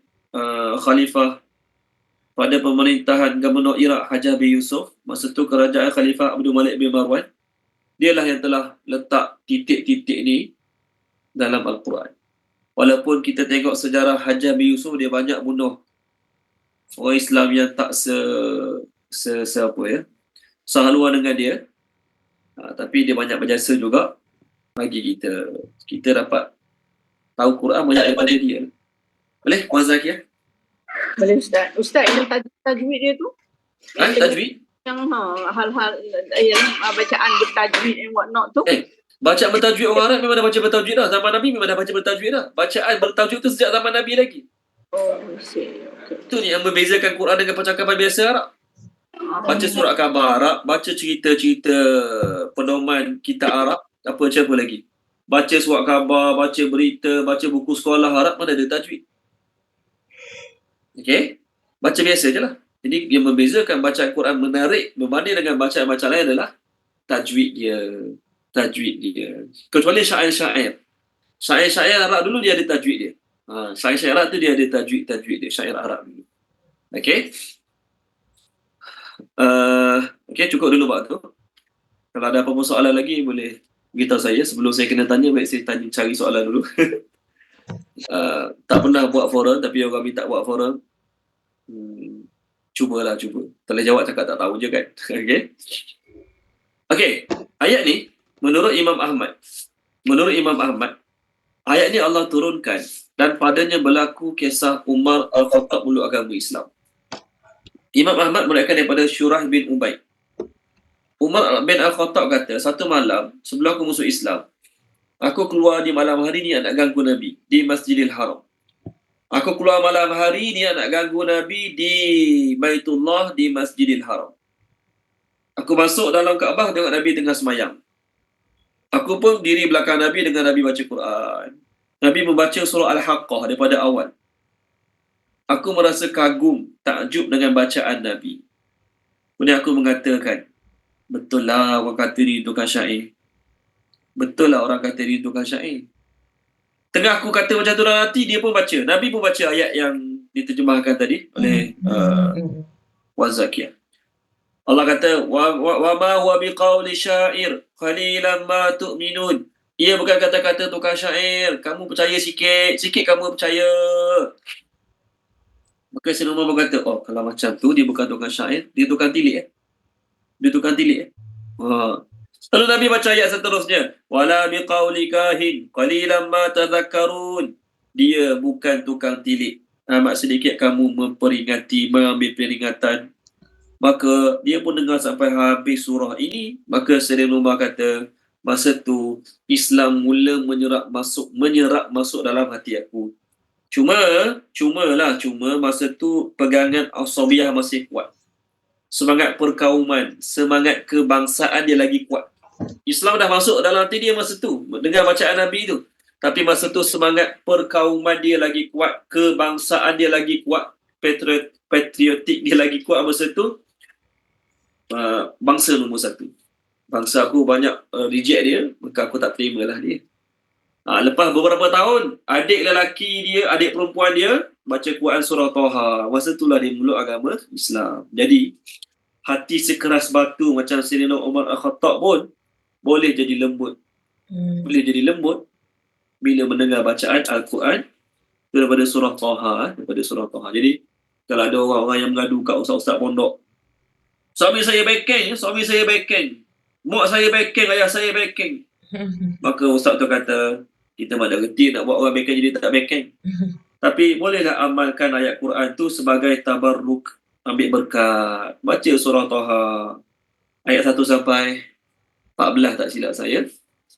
pemerintahan Gubernur Iraq Hajjaj bin Yusuf, masa tu kerajaan Khalifah Abdul Malik bin Marwan, Dialah yang telah letak titik-titik ni dalam Al-Quran. Walaupun kita tengok sejarah Hajjaj bin Yusuf, dia banyak bunuh orang Islam yang tak sehaluan dengan dia, tapi dia banyak berjasa juga bagi kita dapat tahu Quran banyak daripada dia. Boleh Puan Zakiah?
Boleh Ustaz. Ustaz yang tajwid dia tu?
Tajwid?
Yang hal-hal bacaan bertajwid and what not tu?
Bacaan bertajwid orang Arab memang dah baca bertajwid dah. Zaman Nabi memang dah baca bertajwid dah. Bacaan bertajwid tu sejak zaman Nabi lagi.
Oh, okay.
Itu ni yang membezakan Quran dengan percakapan biasa Arab. Baca surat khabar Arab, baca cerita-cerita pedoman kitab Arab, apa lagi. Baca surat khabar, baca berita, baca buku sekolah Arab, mana ada tajwid. Okey? Baca biasa je lah. Jadi yang membezakan bacaan Quran menarik berbanding dengan bacaan-bacaan lain adalah tajwid dia. Kecuali syair-syair. Syair-syair Arab dulu dia ada tajwid dia. Syair-syair Arab tu dia ada tajwid dia, syair Arab dulu. Okey? Okey, cukup dulu waktu. Kalau ada apa-apa soalan lagi boleh beritahu saya. Sebelum saya kena tanya, baik saya cari soalan dulu. Tak pernah buat forum, tapi orang minta buat forum. Cuba. Tak boleh jawab cakap tak tahu je kan. Okey, ayat ni menurut Imam Ahmad, ayat ni Allah turunkan dan padanya berlaku kisah Umar Al-Khattab ulul agama Islam. Imam Ahmad meriwayatkan daripada Syurah bin Ubaid. Umar bin Al-Khattab kata, satu malam sebelum aku masuk Islam, aku keluar di malam hari ni nak ganggu Nabi di Masjidil Haram. Aku keluar malam hari ni nak ganggu Nabi di Baitullah di Masjidil Haram. Aku masuk dalam Kaabah tengok Nabi tengah semayang. Aku pun diri belakang Nabi dengan Nabi baca Quran. Nabi membaca surah Al-Haqqah daripada awal. Aku merasa kagum, takjub dengan bacaan Nabi. Kemudian aku mengatakan, betul lah orang kata ni tukang syair. Tengah aku kata macam tu dalam hati, dia pun baca. Nabi pun baca ayat yang diterjemahkan tadi oleh Puan Zakiah. Allah kata, wa ma huwa biqauli syair qalilan ma tu'minun. Ia bukan kata-kata tukang syair. Kamu percaya sikit kamu percaya. Maka Sayyidina Umar berkata, oh kalau macam tu dia bukan tukang syair, dia tukang tilik. Lalu Nabi baca ayat seterusnya, wala biqauli kahin qalilan ma tadhakkarun. Dia bukan tukang tilik. Amat sedikit kamu mengambil peringatan. Maka dia pun dengar sampai habis surah ini. Maka Sayyidina Umar kata, masa tu Islam mula menyerap masuk dalam hati aku. Cuma masa tu pegangan asabiyah masih kuat. Semangat perkauman, semangat kebangsaan dia lagi kuat. Islam dah masuk dalam hati dia masa tu, dengar bacaan Nabi tu. Tapi masa tu semangat perkauman dia lagi kuat, kebangsaan dia lagi kuat, patriotik dia lagi kuat masa tu. Bangsa nombor satu. Bangsa aku banyak reject dia, maka aku tak terimalah dia. Lepas beberapa tahun, adik perempuan dia baca Quran surah Taha. Masa itulah dia meluk agama Islam. Jadi hati sekeras batu macam Sayyidina Umar Al-Khattab pun boleh jadi lembut. Bila mendengar bacaan Al-Quran daripada surah Taha. Jadi kalau ada orang-orang yang mengadu kat ustaz-ustaz pondok, suami saya backing, mak saya backing, ayah saya backing. Maka ustaz tu kata, kita mana reti nak buat orang backing jadi tak backing. Tapi bolehlah amalkan ayat Quran tu sebagai tabarruk, ambil berkat. Baca surah Taha ayat 1 sampai 14 tak silap saya.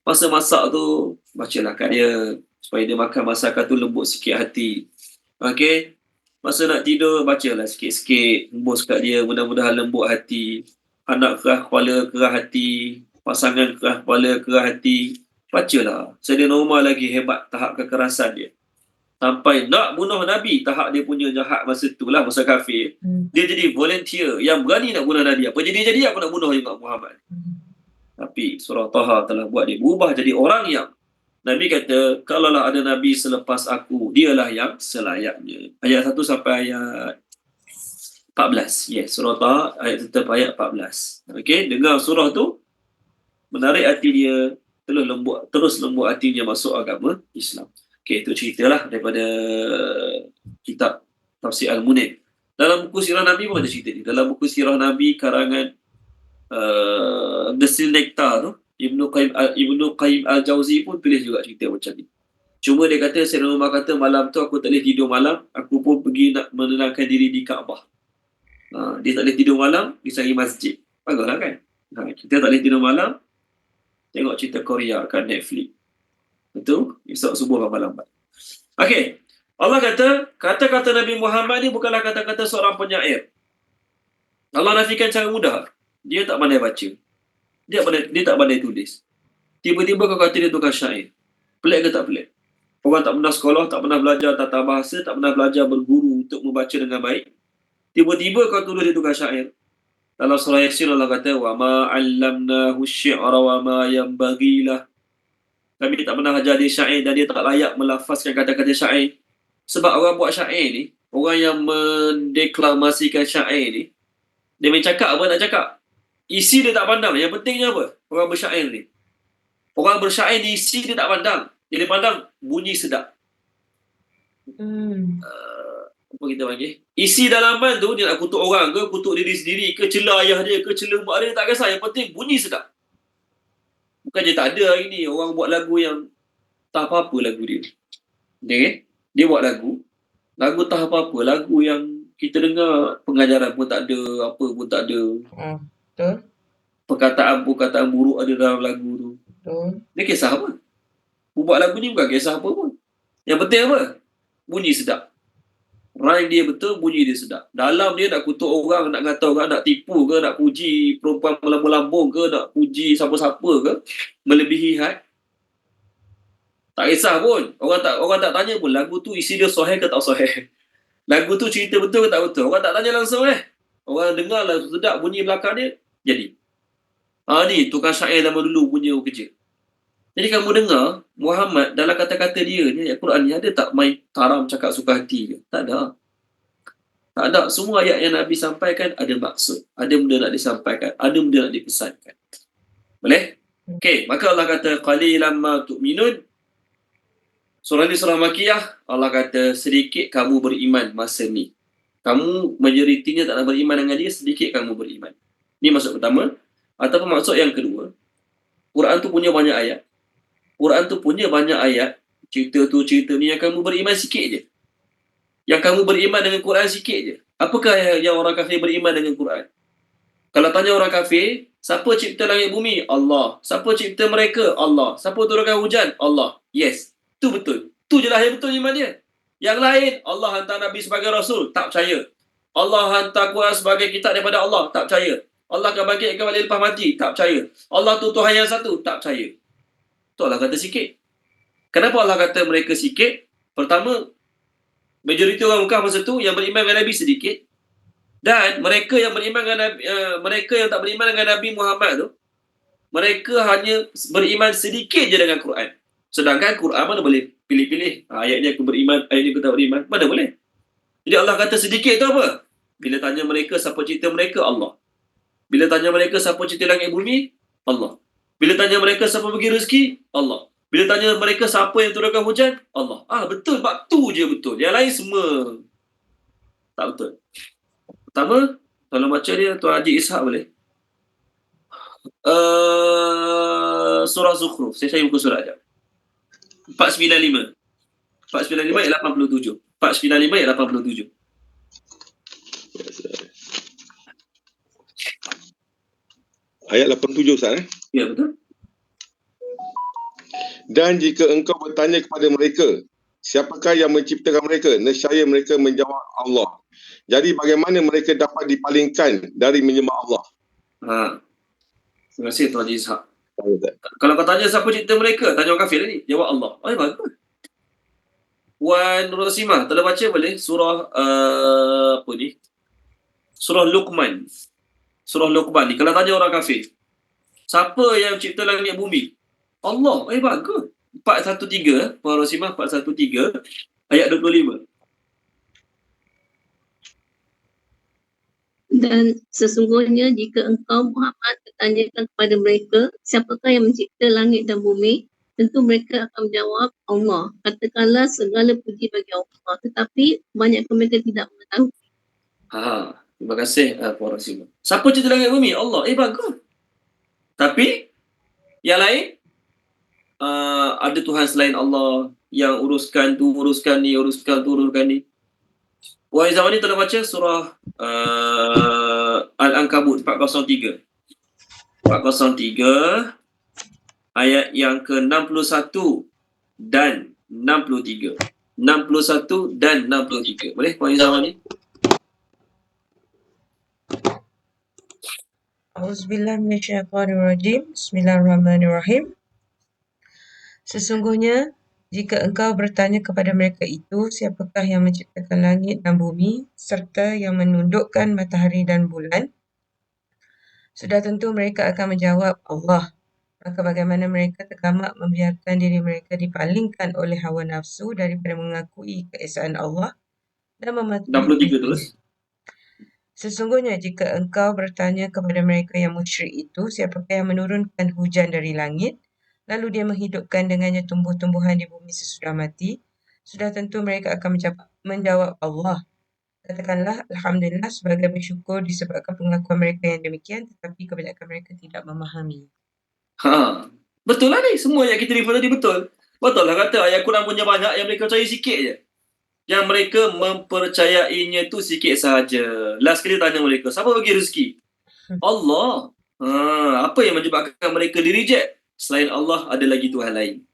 Masa masak tu bacalah kat dia supaya dia makan masakan tu lembut sikit hati. Okey. Masa nak tidur bacalah sikit-sikit, hembus kat dia, mudah-mudahan lembut hati. Anak kerah kepala, kerah hati. Pasangan kerah kepala, kerah hati. Bacalah. Sayyidina Umar lagi hebat tahap kekerasan dia. Sampai nak bunuh Nabi, tahap dia punya jahat masa tu lah, masa kafir. Dia jadi volunteer yang berani nak bunuh Nabi. Apa jadi aku nak bunuh Imam Muhammad. Tapi surah Taha telah buat dia berubah jadi orang yang Nabi kata, kalaulah ada Nabi selepas aku, dialah yang selayaknya. Ayat 1 sampai ayat 14. Yes, surah Taha ayat tetap ayat 14. Okey, dengar surah tu. menarik hati dia, terus lembut hatinya masuk agama Islam. Okey, itu ceritalah daripada kitab Tafsir Al-Munir. Dalam buku sirah Nabi pun ada cerita ni. Dalam buku sirah Nabi karangan Desil Nektar tu, Ibnu Qayyim Al-Jauzi pun tulis juga cerita macam ni. Cuma dia kata, Sayyidina Umar kata, malam tu aku tak boleh tidur malam, aku pun pergi nak menenangkan diri di Kaabah. Dia tak boleh tidur malam, dia cari masjid. Baguslah kan? Kita tak boleh tidur malam, tengok cerita Korea kat Netflix. Betul? Esok subuh bangun lambat. Okey. Allah kata, kata-kata Nabi Muhammad ni bukanlah kata-kata seorang penyair. Allah nafikan cara mudah. Dia tak pandai baca. Dia tak pandai tulis. Tiba-tiba kau kata dia tukar syair. Pelik ke tak pelik? Orang tak pernah sekolah, tak pernah belajar tata bahasa, tak pernah belajar berguru untuk membaca dengan baik. Tiba-tiba kau tulis dia tukar syair. Dalam surah Yasin Allah kata, wa ma 'allamnahu syi'ra wa ma yanbaghi lah. Kami tak pernah ajar dia syair dan dia tak layak melafazkan kata-kata syair. Sebab orang buat syair ni, orang yang mendeklamasikan syair ni, dia main cakap apa nak cakap. Isi dia tak pandang. Yang pentingnya apa? Orang bersyair ni. Orang bersyair ni isi dia tak pandang. Dia pandang bunyi sedap. Apa kita panggil? Isi dalaman tu dia nak kutuk orang ke, kutuk diri sendiri ke, cela ayah dia ke, cela mak dia, tak kisah. Yang penting bunyi sedap. Bukan je tak ada hari ni orang buat lagu yang tak apa-apa lagu dia. Dia buat lagu tak apa-apa, lagu yang kita dengar pengajaran pun tak ada, apa pun tak ada.
Betul.
Perkataan buruk ada dalam lagu tu.
Betul.
Dia kisah apa? Buat lagu ni bukan kisah apa pun. Yang penting apa? Bunyi sedap. Rhyme dia betul, bunyi dia sedap. Dalam dia nak kutuk orang, nak kata orang, nak tipu ke, nak puji perempuan melambung-lambung ke, nak puji siapa-siapa ke, melebihi had. Tak kisah pun. Orang tak tanya pun lagu tu isi dia sahih ke tak sahih. Lagu tu cerita betul ke tak betul. Orang tak tanya langsung Orang dengar lagu sedap bunyi belakang dia, jadi. Ni tukang syair zaman dulu punya kerja. Jadi kamu dengar Muhammad dalam kata-kata dia ni ayat Quran ni ada tak main karam cakap suka hati ke? Tak ada. Tak ada. Semua ayat yang Nabi sampaikan ada maksud. Ada benda nak disampaikan. Ada benda nak dipesankan. Boleh? Okey, maka Allah kata qalilan ma tu'minun. Surah ni surah Makiyah. Allah kata sedikit kamu beriman masa ni. Kamu majoritinya tak nak beriman dengan dia, sedikit kamu beriman. Ni maksud pertama. Ataupun maksud yang kedua, Quran tu punya banyak ayat. Cerita ni yang kamu beriman sikit je. Yang kamu beriman dengan Quran sikit je. Apakah yang orang kafir beriman dengan Quran? Kalau tanya orang kafir, siapa cipta langit bumi? Allah. Siapa cipta mereka? Allah. Siapa turunkan hujan? Allah. Yes. Tu betul. Tu je lah yang betul iman dia. Yang lain, Allah hantar Nabi sebagai Rasul. Tak percaya. Allah hantar Quran sebagai kitab daripada Allah. Tak percaya. Allah akan bangkitkan balik lepas mati. Tak percaya. Allah tu Tuhan yang satu. Tak percaya. Tu Allah kata sikit. Kenapa Allah kata mereka sikit? Pertama, majoriti orang Mekah masa tu yang beriman dengan Nabi sedikit. Dan mereka yang beriman dengan Nabi, mereka yang tak beriman dengan Nabi Muhammad tu, mereka hanya beriman sedikit je dengan Quran. Sedangkan Quran mana boleh pilih-pilih. Ayat ni aku beriman, ayat ni aku tak beriman. Mana boleh. Jadi Allah kata sedikit tu apa? Bila tanya mereka siapa cipta mereka? Allah. Bila tanya mereka siapa cipta langit bumi? Allah. Bila tanya mereka siapa bagi rezeki? Allah. Bila tanya mereka siapa yang turunkan hujan? Allah. Betul. Bab tu je betul. Yang lain semua tak betul. Pertama, kalau baca dia Tuan Haji Ishak boleh. Surah Zukhruf. Saya buku surat sekejap. 495. 495 ayat 87. 495 ayat 87.
Ayat 87 Ustaz
Ya, betul.
Dan jika engkau bertanya kepada mereka, siapakah yang menciptakan mereka? Nescaya mereka menjawab Allah. Jadi bagaimana mereka dapat dipalingkan dari menyembah Allah?
Terima kasih Tuan Haji Ishak. Kalau kau tanya siapa cipta mereka, tanya orang kafir ni. Jawab Allah. Bagus. Wan Nur Rasimah, telah baca boleh surah Surah Luqman. Surah Luqman ni. Kalau tanya orang kafir, siapa yang cipta langit bumi? Allah. Bagus. 413, Puan Rasimah 413 ayat 25.
Dan sesungguhnya jika engkau Muhammad bertanyakan kepada mereka, siapakah yang mencipta langit dan bumi? Tentu mereka akan menjawab, Allah. Katakanlah segala puji bagi Allah. Tetapi kebanyakan mereka tidak mengetahui.
Terima kasih Puan Rasimah. Siapa cipta langit bumi? Allah. Bagus. Tapi yang lain ada Tuhan selain Allah yang uruskan tu, uruskan ni, uruskan tu, uruskan ni. Puan Izawadi telah baca surah Al-Ankabut 403. 403 ayat yang ke-61 dan 63. 61 dan 63. Boleh Puan Izawadi?
Auzubillahi minasyaitonirrajim. Bismillahirrahmanirrahim. Sesungguhnya, jika engkau bertanya kepada mereka itu, siapakah yang menciptakan langit dan bumi, serta yang menundukkan matahari dan bulan, sudah tentu mereka akan menjawab, Allah. Maka bagaimana mereka tergamak membiarkan diri mereka dipalingkan oleh hawa nafsu daripada mengakui keesaan Allah dan mematuhi
63 terus.
Sesungguhnya jika engkau bertanya kepada mereka yang musyrik itu, siapakah yang menurunkan hujan dari langit, lalu dia menghidupkan dengannya tumbuh-tumbuhan di bumi sesudah mati, sudah tentu mereka akan menjawab Allah. Katakanlah, Alhamdulillah sebagai bersyukur disebabkan pengakuan mereka yang demikian, tetapi kebanyakan mereka tidak memahami.
Betul lah ni. Semua yang kita refer tadi betul. Betul lah kata ayat Quran punya banyak yang mereka percaya sikit je. Yang mereka mempercayainya tu sikit sahaja. Last kali tanya mereka, siapa bagi rezeki? Allah. Apa yang menyebabkan mereka di reject? Selain Allah, ada lagi Tuhan lain.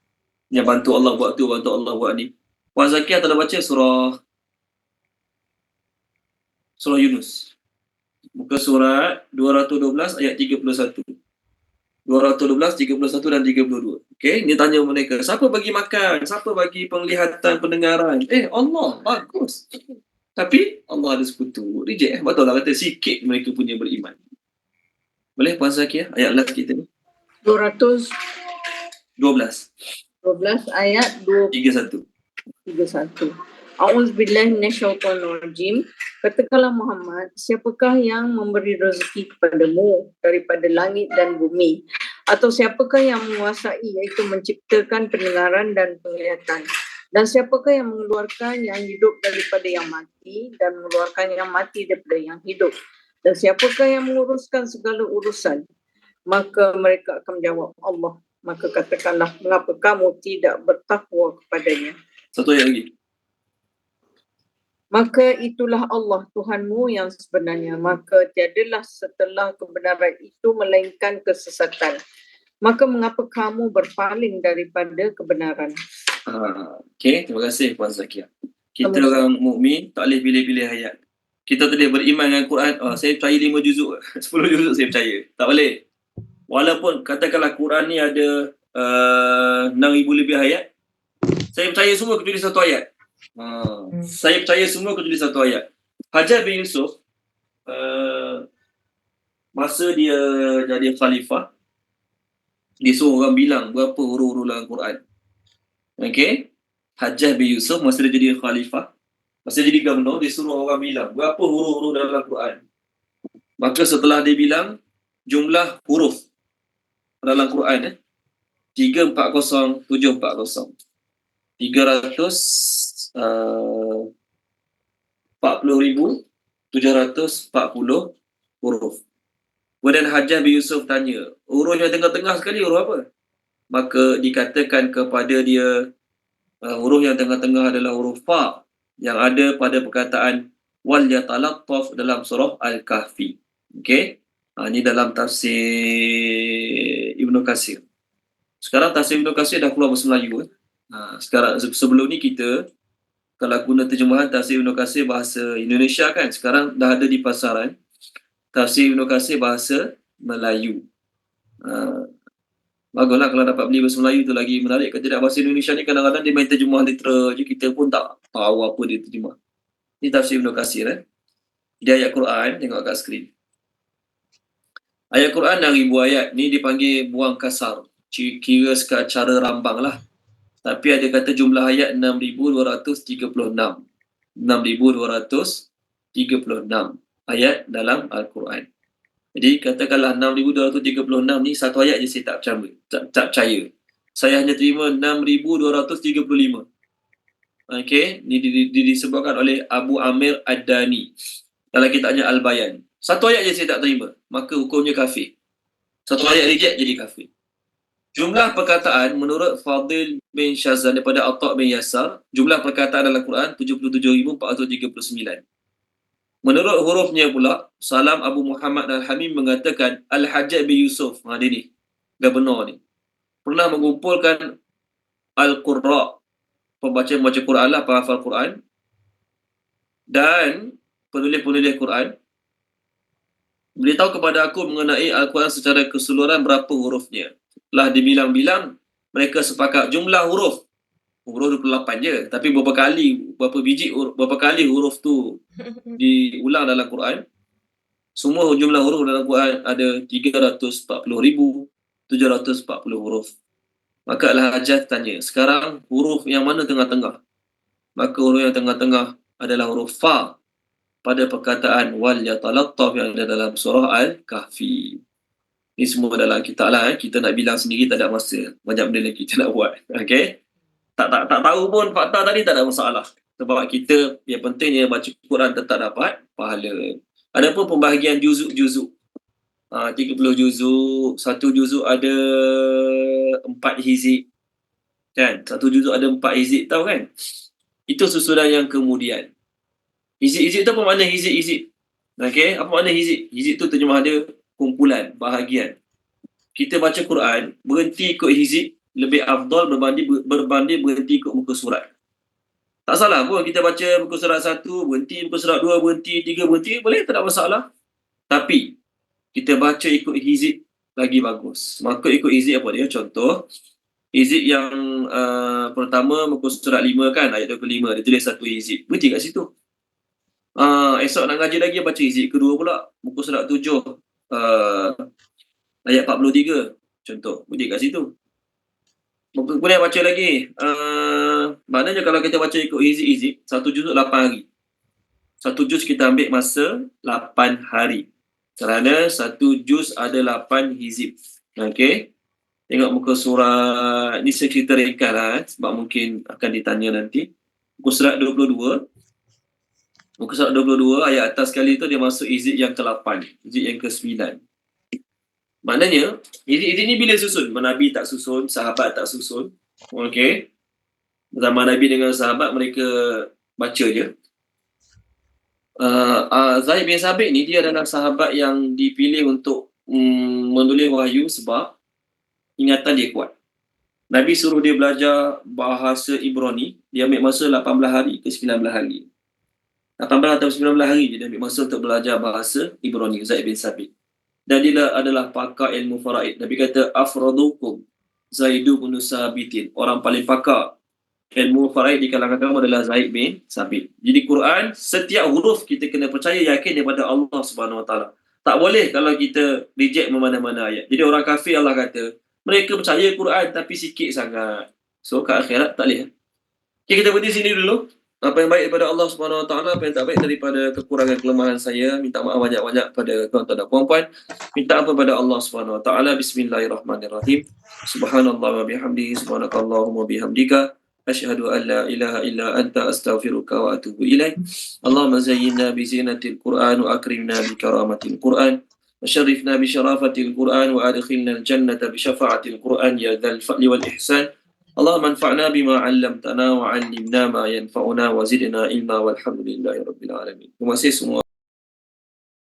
Yang bantu Allah buat tu, bantu Allah buat ni. Puan Zakiah telah baca surah Yunus. Muka surat 212 ayat 31. 212, 31 dan 32. Okey, dia tanya mereka, siapa bagi makan? Siapa bagi penglihatan, pendengaran? Allah, bagus. Tapi Allah ada sekutu. Reject. Betul lah kata sikit mereka punya beriman. Boleh Puan Zakiah ayat last kita ni?
212
12
ayat
31.
31. A'udzubillahi minasyaitonirrajim. Katakanlah Muhammad, siapakah yang memberi rezeki kepadamu daripada langit dan bumi? Atau siapakah yang menguasai, iaitu menciptakan pendengaran dan penglihatan? Dan siapakah yang mengeluarkan yang hidup daripada yang mati dan mengeluarkan yang mati daripada yang hidup? Dan siapakah yang menguruskan segala urusan? Maka mereka akan menjawab Allah. Maka katakanlah, mengapa kamu tidak bertakwa kepadanya?
Satu ayat lagi.
Maka itulah Allah Tuhanmu yang sebenarnya. Maka tiadalah setelah kebenaran itu melainkan kesesatan. Maka mengapa kamu berpaling daripada kebenaran?
Okey, terima kasih Puan Zakiah. Kita orang mukmin tak boleh pilih-pilih ayat. Kita boleh beriman dengan Quran. Saya percaya 5 juzuk, 10 juzuk saya percaya. Tak boleh. Walaupun katakanlah Quran ni ada 6,000 lebih ayat, saya percaya semua kecuali satu ayat. Saya percaya semua kecuali satu ayat. Hajjaj bin Yusuf masa dia jadi khalifah, dia suruh orang bilang berapa huruf-huruf dalam Quran. Okey, Hajjaj bin Yusuf masa dia jadi khalifah, masa jadi governor, dia suruh orang bilang berapa huruf-huruf dalam Quran. Maka setelah dia bilang jumlah huruf dalam Quran 340 740 340,740 huruf. Kemudian Hajjaj bin Yusuf tanya, huruf yang tengah-tengah sekali huruf apa? Maka dikatakan kepada dia, huruf yang tengah-tengah adalah huruf Fa yang ada pada perkataan wal yatalattaf dalam surah Al-Kahfi. Okey? Ini dalam tafsir Ibnu Katsir. Sekarang tafsir Ibnu Katsir dah keluar bahasa Melayu. Sekarang sebelum ni kita kalau guna terjemahan tafsir Ibnu Katsir bahasa Indonesia kan, sekarang dah ada di pasaran tafsir Ibnu Katsir bahasa Melayu. Baguslah kalau dapat beli bahasa Melayu tu lagi menarik. Kalau tidak bahasa Indonesia ni kadang-kadang dia main terjemah literal je, kita pun tak tahu apa dia terjemah. Ni tafsir Ibnu Katsir Dia ayat Quran, tengok kat skrin. Ayat Quran 6,000 ayat ni dipanggil buang kasar. Kira secara rambang lah. Tapi ada kata jumlah ayat 6,236. 6,236 ayat dalam Al-Quran. Jadi katakanlah 6,236 ni satu ayat je saya tak percaya. Saya hanya terima 6,235. Okey, ni disebutkan oleh Abu Amir Ad-Dani dalam kitabnya Al-Bayan. Satu ayat je saya tak terima, maka hukumnya kafir. Satu ayat reject jadi kafir. Jumlah perkataan menurut Fadil bin Shazan daripada Atta' bin Yasar, jumlah perkataan dalam Quran 77,439. Menurut hurufnya pula, Salam Abu Muhammad Al-Hamim mengatakan Al-Hajjaj bin Yusuf, dia ni, Gubernur ni, pernah mengumpulkan Al-Qurra, pembaca Quran lah, penghafal Quran, dan penulis-penulis Quran, beritahu kepada aku mengenai Al-Quran secara keseluruhan berapa hurufnya. Telah dibilang-bilang, mereka sepakat jumlah huruf 28 je, tapi berapa kali huruf tu diulang dalam Quran. Semua jumlah huruf dalam Quran ada 340,740 huruf. Maka Al-Hajjaj tanya, sekarang huruf yang mana tengah-tengah? Maka huruf yang tengah-tengah adalah huruf Fa pada perkataan wal yatalattaf yang ada dalam surah Al-Kahfi. Ini semua dalam kitab lah. Kita nak bilang sendiri tak ada masa. Banyak benda yang kita nak buat. Okay? Tak tahu pun fakta tadi tak ada masalah. Sebab kita yang pentingnya baca Quran tetap dapat pahala. Adapun pembahagian juzuk-juzuk. 30 juzuk. Satu juzuk ada 4 hizib. Kan? Satu juzuk ada 4 hizib. Tahu kan? Itu susunan yang kemudian. Hizib-hizib tu apa makna hizib-hizib? Okay? Apa makna hizib? Hizib tu terjemah dia kumpulan, bahagian. Kita baca Quran, berhenti ikut hizib lebih afdal berbanding berhenti ikut muka surat. Tak salah pun kita baca muka surat 1, berhenti, muka surat 2, berhenti, 3, berhenti, boleh, tak ada masalah. Tapi, kita baca ikut hizib lagi bagus. Maka ikut hizib apa dia? Contoh, hizib yang pertama muka surat 5 kan, ayat 25, dia tulis satu hizib. Berhenti kat situ. Esok nak ngaji lagi, baca hizib kedua pula, muka surat 7, ayat 43 contoh, berhenti kat situ. Kemudian baca lagi, maknanya kalau kita baca ikut hizib, satu juz 8 hari. Satu juz kita ambil masa 8 hari. Kerana satu juz ada 8 hizib. Okey. Tengok muka surat, ni saya cerita ringkas lah, sebab mungkin akan ditanya nanti. Muka surat 22. Muka surat 22, ayat atas sekali tu dia masuk hizib yang ke-8, hizib yang ke-9. Maknanya, hizib ni bila susun? Nabi tak susun, sahabat tak susun. Okey. Zaman Nabi dengan sahabat, mereka baca je. Zaid bin Sabit ni, dia adalah sahabat yang dipilih untuk menulis wahyu sebab ingatan dia kuat. Nabi suruh dia belajar bahasa Ibrani, dia ambil masa 18 hari ke 19 hari. 18 atau 19 hari je dia ambil masa untuk belajar bahasa Ibrani, Zaid bin Sabit. Dan dia adalah pakar ilmu faraid. Nabi kata, afradukum Zaidu bin Sabitin. Orang paling pakar ilmu faraid di kalangan kamu adalah Zaid bin Sabit. Jadi Quran, setiap huruf kita kena percaya, yakin daripada Allah Subhanahu Wa Taala. Tak boleh kalau kita reject mana-mana ayat. Jadi orang kafir, Allah kata, mereka percaya Quran tapi sikit sangat. So kat akhirat tak boleh. Okay, kita berhenti sini dulu. Apa yang baik daripada Allah Subhanahu Wa Taala, apa yang tak baik daripada kekurangan kelemahan saya, minta maaf banyak-banyak pada tuan-tuan dan puan-puan. Minta apa pada Allah Subhanahu Wa Taala. Bismillahirrahmanirrahim. Subhanallah wa bihamdihi, subhanakallahumma bihamdika, asyhadu an la ilaha illa anta, astaghfiruka wa atubu ilaik. Allahumma zayyinna bi zinatil Qur'an wa akrimna bi karamatil Qur'an. وشرفنا بشرافة القرآن وأدخلنا الجنة بشفاعة القرآن يا ذا الفضل والإحسان. اللهم انفعنا بما علمتنا وعلمنا ما ينفعنا وزدنا علما والحمد لله رب العالمين. Terima kasih semua.